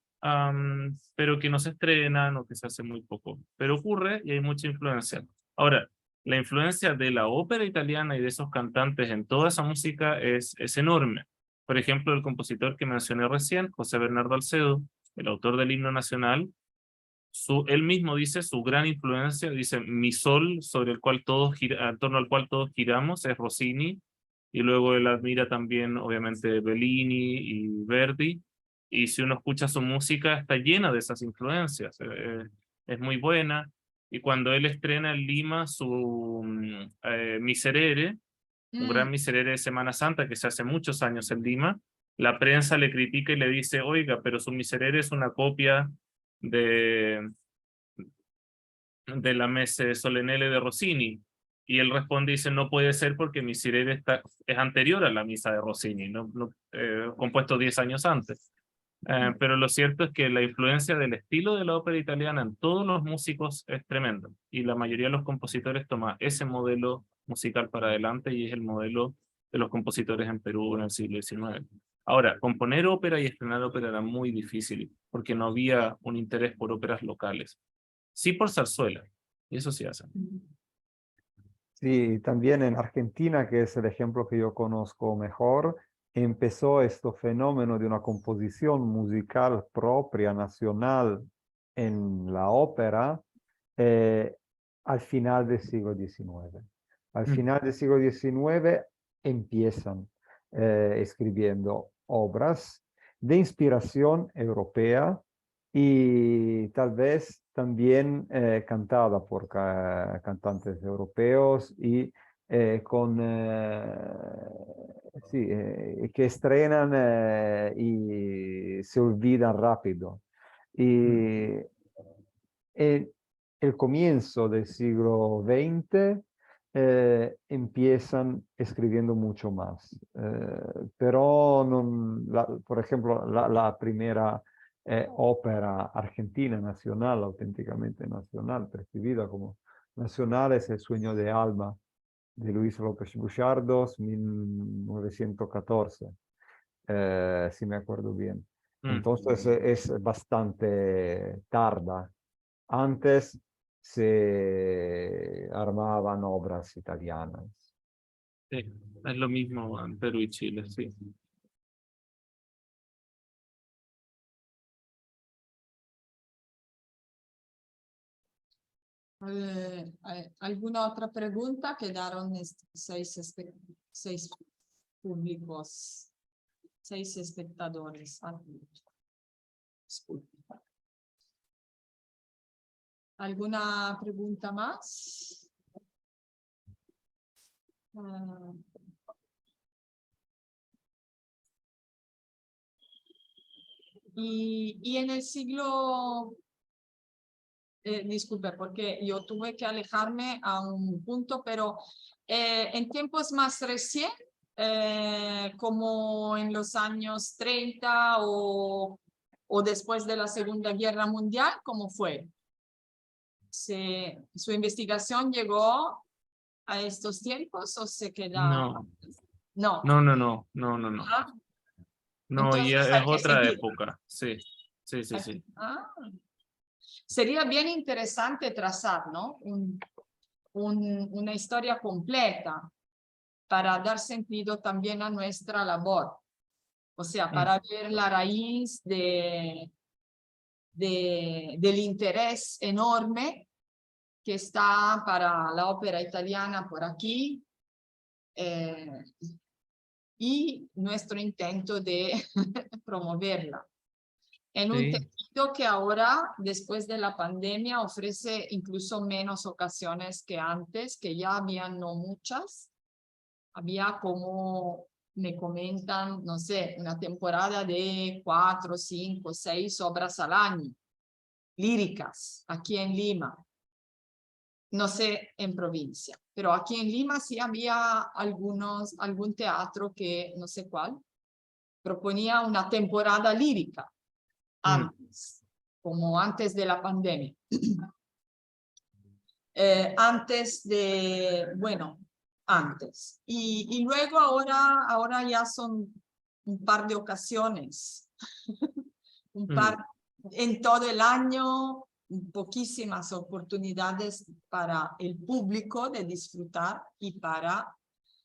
S4: pero que no se estrenan o que se hace muy poco. Pero ocurre y hay mucha influencia. Ahora, la influencia de la ópera italiana y de esos cantantes en toda esa música es enorme. Por ejemplo, el compositor que mencioné recién, José Bernardo Alcedo, el autor del himno nacional, él mismo dice su gran influencia, dice, mi sol sobre el cual en torno al cual todos giramos es Rossini, y luego él admira también, obviamente, Bellini y Verdi, y si uno escucha su música está llena de esas influencias, es muy buena, y cuando él estrena en Lima su Miserere, un gran Miserere de Semana Santa que se hace muchos años en Lima, la prensa le critica y le dice, oiga, pero su Miserere es una copia de la Messe Solenele de Rossini. Y él responde y dice, no puede ser porque Miserere es anterior a la misa de Rossini, compuesto 10 años antes. Pero lo cierto es que la influencia del estilo de la ópera italiana en todos los músicos es tremenda. Y la mayoría de los compositores toma ese modelo musical para adelante y es el modelo de los compositores en Perú en el siglo XIX. Ahora, componer ópera y estrenar ópera era muy difícil porque no había un interés por óperas locales. Sí por zarzuela, y eso sí hacen.
S3: Sí, también en Argentina, que es el ejemplo que yo conozco mejor, empezó este fenómeno de una composición musical propia, nacional, en la ópera, al final del siglo XIX. Al final del siglo XIX empiezan escribiendo obras de inspiración europea y tal vez también cantada por cantantes europeos y que estrenan y se olvidan rápido. Y en el comienzo del siglo XX empiezan escribiendo mucho más. Pero, por ejemplo, la primera ópera argentina nacional, auténticamente nacional, percibida como nacional, es El sueño de Alma, de Luis López Buchardos, 1914, si me acuerdo bien. Entonces es bastante tarda. Antes se armaban obras italianas.
S4: Sí, es lo mismo en Perú y Chile, sí.
S1: ¿Alguna otra pregunta? Quedaron seis públicos, 6 espectadores. Disculpe. ¿Alguna pregunta más? Y en el siglo, disculpe, porque yo tuve que alejarme a un punto, pero en tiempos más recientes, como en los años 30 o después de la Segunda Guerra Mundial, ¿cómo fue? ¿Su investigación llegó a estos tiempos o se queda?
S4: No,
S1: No.
S4: no.
S1: Ah,
S4: No, y
S1: entonces
S4: es
S1: hay que
S4: otra
S1: seguir.
S4: época, sí. Sí.
S1: Ah, sería bien interesante trazar, ¿no? Una historia completa para dar sentido también a nuestra labor. O sea, para ver la raíz del interés enorme que está para la ópera italiana por aquí, y nuestro intento de promoverla. En un
S4: Sí.
S1: sentido que ahora, después de la pandemia, ofrece incluso menos ocasiones que antes, que ya habían no muchas. Había, como me comentan, no sé, una temporada de 4, 5, 6 obras al año, líricas, aquí en Lima. No sé en provincia, pero aquí en Lima sí había algún teatro que, no sé cuál, proponía una temporada lírica antes, como antes de la pandemia. Antes. Y luego ahora ya son un par de ocasiones, en todo el año, poquísimas oportunidades para el público de disfrutar y para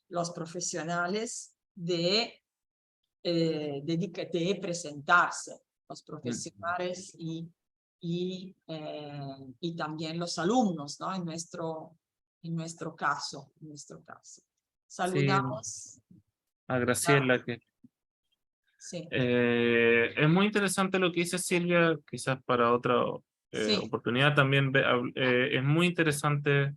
S1: los profesionales de presentarse, los profesionales y también los alumnos, ¿no? En nuestro caso.
S4: Sí,
S1: Saludamos.
S4: a Graciela, que
S1: Sí.
S4: es muy interesante lo que dice Silvia, quizás para otra
S1: Sí.
S4: oportunidad también. Es muy interesante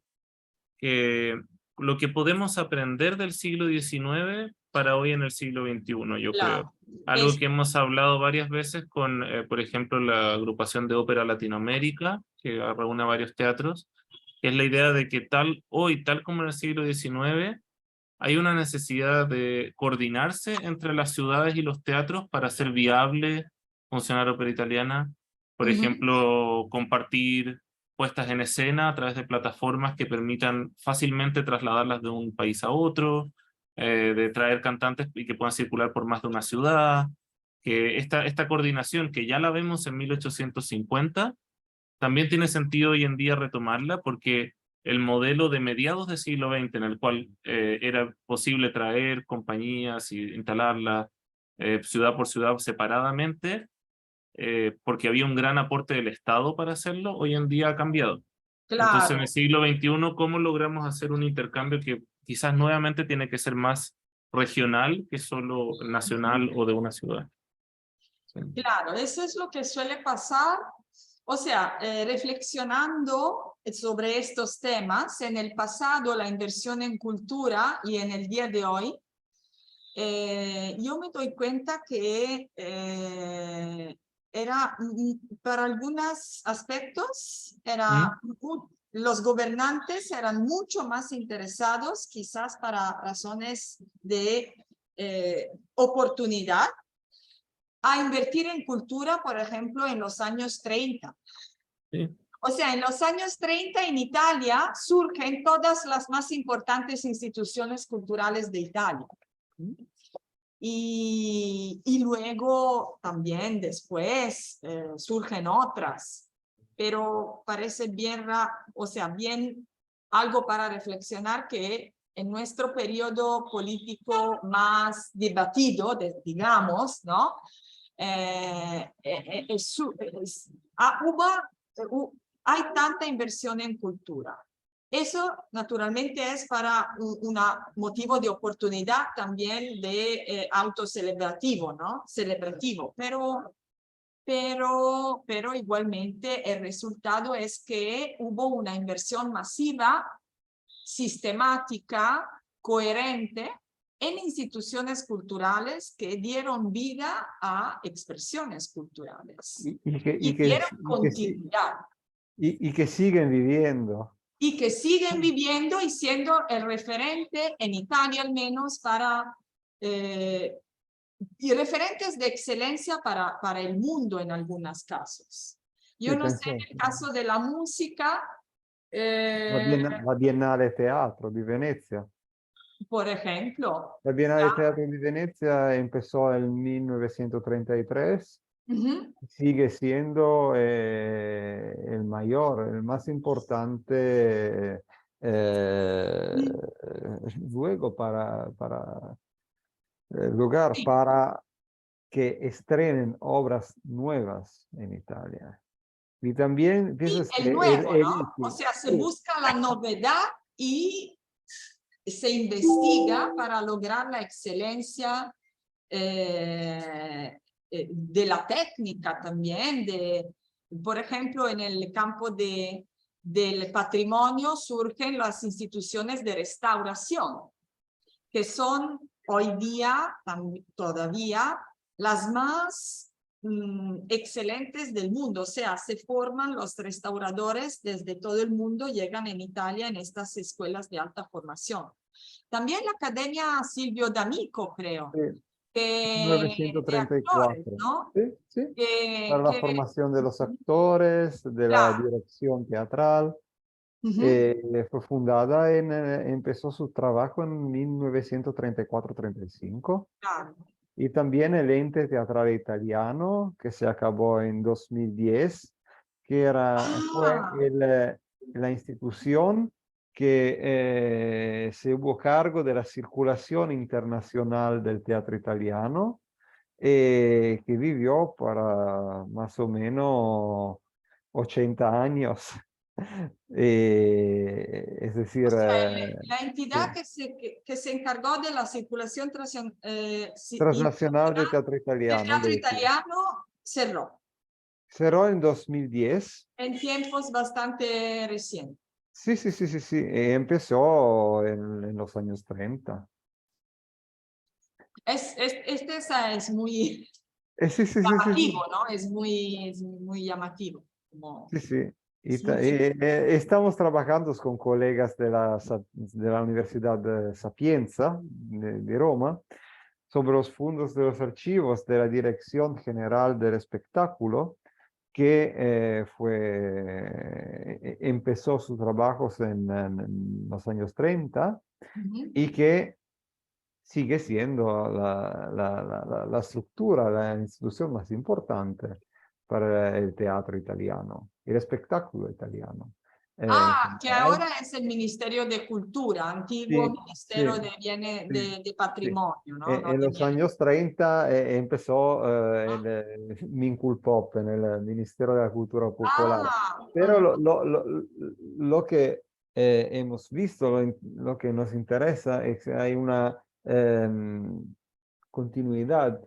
S4: que lo que podemos aprender del siglo XIX para hoy en el siglo XXI, yo creo.
S1: Claro.
S4: Algo
S1: Es,
S4: que hemos hablado varias veces con, por ejemplo, la agrupación de ópera Latinoamérica, que reúne a varios teatros, que es la idea de que hoy, tal como en el siglo XIX, hay una necesidad de coordinarse entre las ciudades y los teatros para hacer viable funcionar ópera italiana. Por ejemplo, compartir puestas en escena a través de plataformas que permitan fácilmente trasladarlas de un país a otro, de traer cantantes y que puedan circular por más de una ciudad, que esta coordinación que ya la vemos en 1850, también tiene sentido hoy en día retomarla porque el modelo de mediados del siglo XX en el cual era posible traer compañías y instalarlas ciudad por ciudad separadamente, porque había un gran aporte del Estado para hacerlo, hoy en día ha cambiado. Entonces, en el
S1: claro.
S4: siglo XXI, ¿cómo logramos hacer un intercambio que quizás nuevamente tiene que ser más regional que solo nacional o de una ciudad? Sí.
S1: Claro, eso es lo que suele pasar. O sea, reflexionando sobre estos temas, en el pasado la inversión en cultura y en el día de hoy, yo me doy cuenta que para algunos aspectos, los gobernantes eran mucho más interesados, quizás para razones de oportunidad, a invertir en cultura, por ejemplo, en los años 30.
S4: Sí.
S1: O sea, en los años 30 en Italia surgen todas las más importantes instituciones culturales de Italia. Y luego también después surgen otras. Pero parece bien, bien algo para reflexionar que en nuestro periodo político más debatido, digamos, ¿no? Hay tanta inversión en cultura. Eso naturalmente es para un motivo de oportunidad también de autocelebrativo, ¿no? Celebrativo, pero igualmente el resultado es que hubo una inversión masiva, sistemática, coherente, en instituciones culturales que dieron vida a expresiones culturales y dieron continuidad.
S3: Y que siguen viviendo.
S1: Y que siguen viviendo y siendo el referente, en Italia al menos, para y referentes de excelencia para el mundo en algunos casos. Yo
S3: Sí,
S1: no sé, en el caso de la música,
S3: la Biennale Teatro di Venezia.
S1: por ejemplo.
S3: La Biennale Teatro di Venezia empezó en 1933. Sigue siendo el mayor, el más importante luego lugar
S1: Sí.
S3: para que estrenen obras nuevas en Italia. Y también piensas
S1: el
S3: que
S1: nuevo, ¿no? O sea, se busca la novedad y se investiga para lograr la excelencia de la técnica también. Por ejemplo, en el campo del patrimonio surgen las instituciones de restauración, que son hoy día todavía las más excelentes del mundo. O sea, se forman los restauradores desde todo el mundo, llegan en Italia en estas escuelas de alta formación. También la Academia Silvio D'Amico, creo.
S3: Sí.
S1: De
S3: 1934.
S1: actores, ¿no?
S3: Sí, sí. Para la formación de los actores, de la
S1: Claro.
S3: dirección teatral. Fue fundada empezó su trabajo en 1934-35.
S1: Claro.
S3: Y también el ente teatral italiano, que se acabó en 2010, que fue la institución que se hubo cargo de la circulación internacional del teatro italiano, que vivió para más o menos 80 años. Es decir,
S1: O sea, la entidad
S3: sí.
S1: que se encargó de la circulación
S3: Transnacional de teatro
S1: del
S3: italiano.
S1: teatro italiano cerró
S3: Cerró en 2010.
S1: en tiempos bastante recientes.
S3: Sí, sí, sí, sí, sí. Empezó en los años 30.
S1: Es muy
S3: Sí, sí, sí, sí, sí.
S1: llamativo, ¿no? Es muy llamativo.
S3: Sí, sí.
S1: Es muy
S3: Estamos trabajando con colegas de la Universidad Sapienza de Roma sobre los fondos de los archivos de la Dirección General del Espectáculo, que empezó sus trabajos en los años 30 y que sigue siendo la estructura, la institución más importante para el teatro italiano, el espectáculo italiano.
S1: que ahora es el Ministerio de Cultura, antiguo
S3: Sí,
S1: Ministerio
S3: sí,
S1: de Bienes
S3: sí,
S1: de
S3: sí.
S1: Patrimonio, ¿no?
S3: En los años 30 empezó el Minculpop, en el Ministerio de la Cultura Popular. Pero lo que hemos visto, lo que nos interesa es que hay una continuidad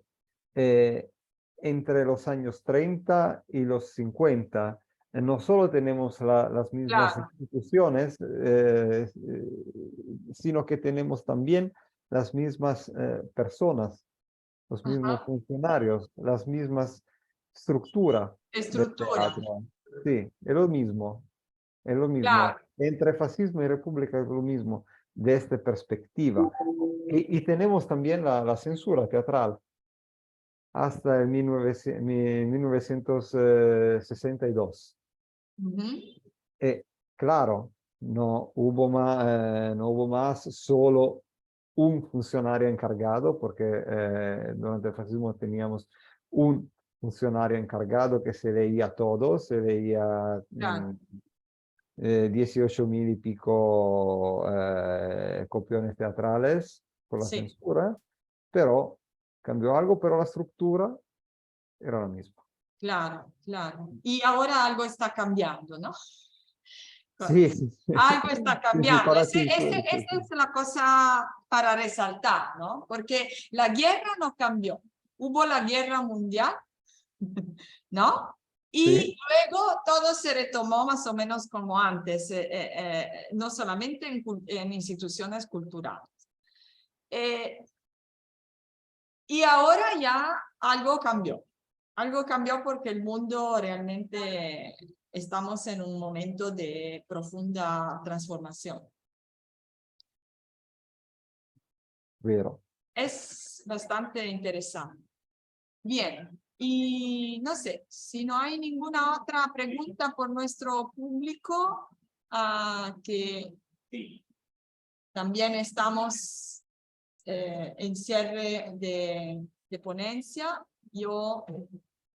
S3: entre los años 30 y los 50. No solo tenemos las mismas
S1: Claro.
S3: instituciones, sino que tenemos también las mismas personas, los mismos funcionarios, las mismas estructuras del
S1: Estructura,
S3: teatro. Sí, es lo mismo, es lo mismo.
S1: claro.
S3: Entre fascismo y república es lo mismo, de esta perspectiva. Y tenemos también la censura teatral hasta el 1962. Claro, no hubo más solo un funcionario encargado, porque durante el fascismo teníamos un funcionario encargado que se leía todo, se leía
S1: Claro.
S3: 18.000 y pico copiones teatrales por la
S1: Sí,
S3: censura, pero cambió algo, pero la estructura era la misma.
S1: claro, claro. Y ahora algo está cambiando, ¿no?
S3: Sí, sí, sí.
S1: Algo está
S3: Sí, sí,
S1: cambiando.
S3: para
S1: Esa
S3: ti, sí,
S1: es
S3: sí.
S1: la cosa para resaltar, ¿no? Porque la guerra no cambió. Hubo la guerra mundial, ¿no? Y
S3: Sí.
S1: luego todo se retomó más o menos como antes, no solamente en instituciones culturales. Y ahora ya algo cambió. Algo cambió porque el mundo realmente estamos en un momento de profunda transformación.
S3: Vero.
S1: Es bastante interesante. Bien, y no sé, si no hay ninguna otra pregunta por nuestro público, que también estamos en cierre de ponencia, yo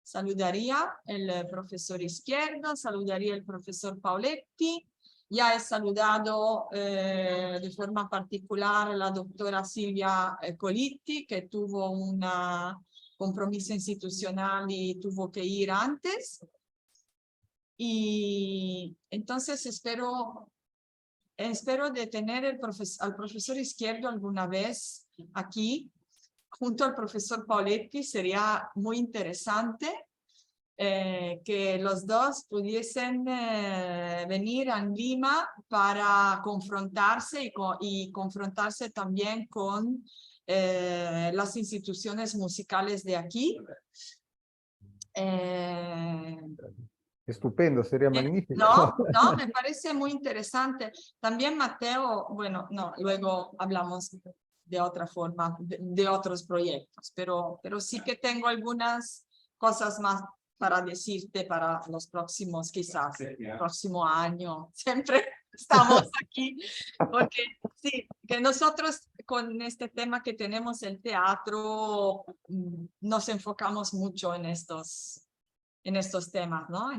S1: saludaría al profesor Izquierdo, saludaría al profesor Pauletti. Ya he saludado de forma particular a la doctora Silvia Colitti, que tuvo un compromiso institucional y tuvo que ir antes. Y entonces espero de tener al profesor Izquierdo alguna vez aquí, junto al profesor Pauletti. Sería muy interesante que los dos pudiesen venir a Lima para confrontarse y confrontarse también con las instituciones musicales de aquí.
S3: Estupendo, sería magnífico.
S1: No, me parece muy interesante. También Mateo, bueno, no, luego hablamos de otra forma, de otros proyectos, pero sí que tengo algunas cosas más para decirte para los próximos, quizás, el próximo año. Siempre estamos aquí, porque sí, que nosotros con este tema que tenemos, el teatro, nos enfocamos mucho en estos temas, ¿no?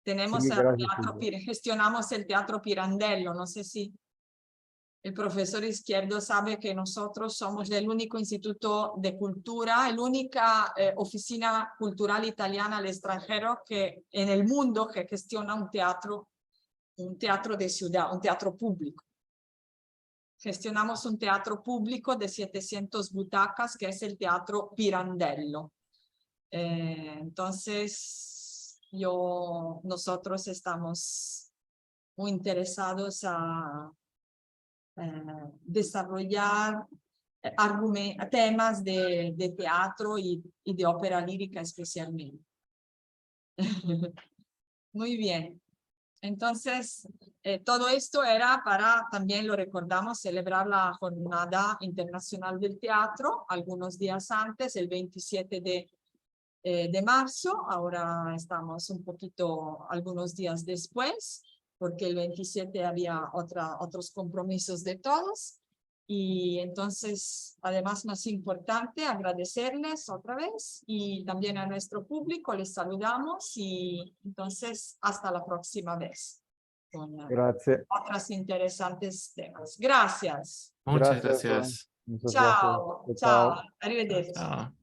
S1: Tenemos
S3: Sí,
S1: el
S3: gracias,
S1: teatro,
S3: Silvia.
S1: gestionamos el Teatro Pirandello. No sé si el profesor Izquierdo sabe que nosotros somos el único instituto de cultura, la única oficina cultural italiana al extranjero en el mundo que gestiona un teatro de ciudad, un teatro público. Gestionamos un teatro público de 700 butacas, que es el Teatro Pirandello. Entonces, nosotros estamos muy interesados a desarrollar temas de teatro y de ópera lírica especialmente. Muy bien. Entonces, todo esto era para, también lo recordamos, celebrar la Jornada Internacional del Teatro algunos días antes, el 27 de marzo. Ahora estamos un poquito, algunos días después, porque el 27 había otros compromisos de todos. Y entonces, además, más importante, agradecerles otra vez y también a nuestro público les saludamos y entonces hasta la próxima vez con
S3: Grazie.
S1: otras interesantes temas. Gracias.
S4: Muchas
S3: Gracias.
S4: gracias.
S3: Muchas gracias.
S1: Ciao, ciao, arrivederci.
S4: Chao.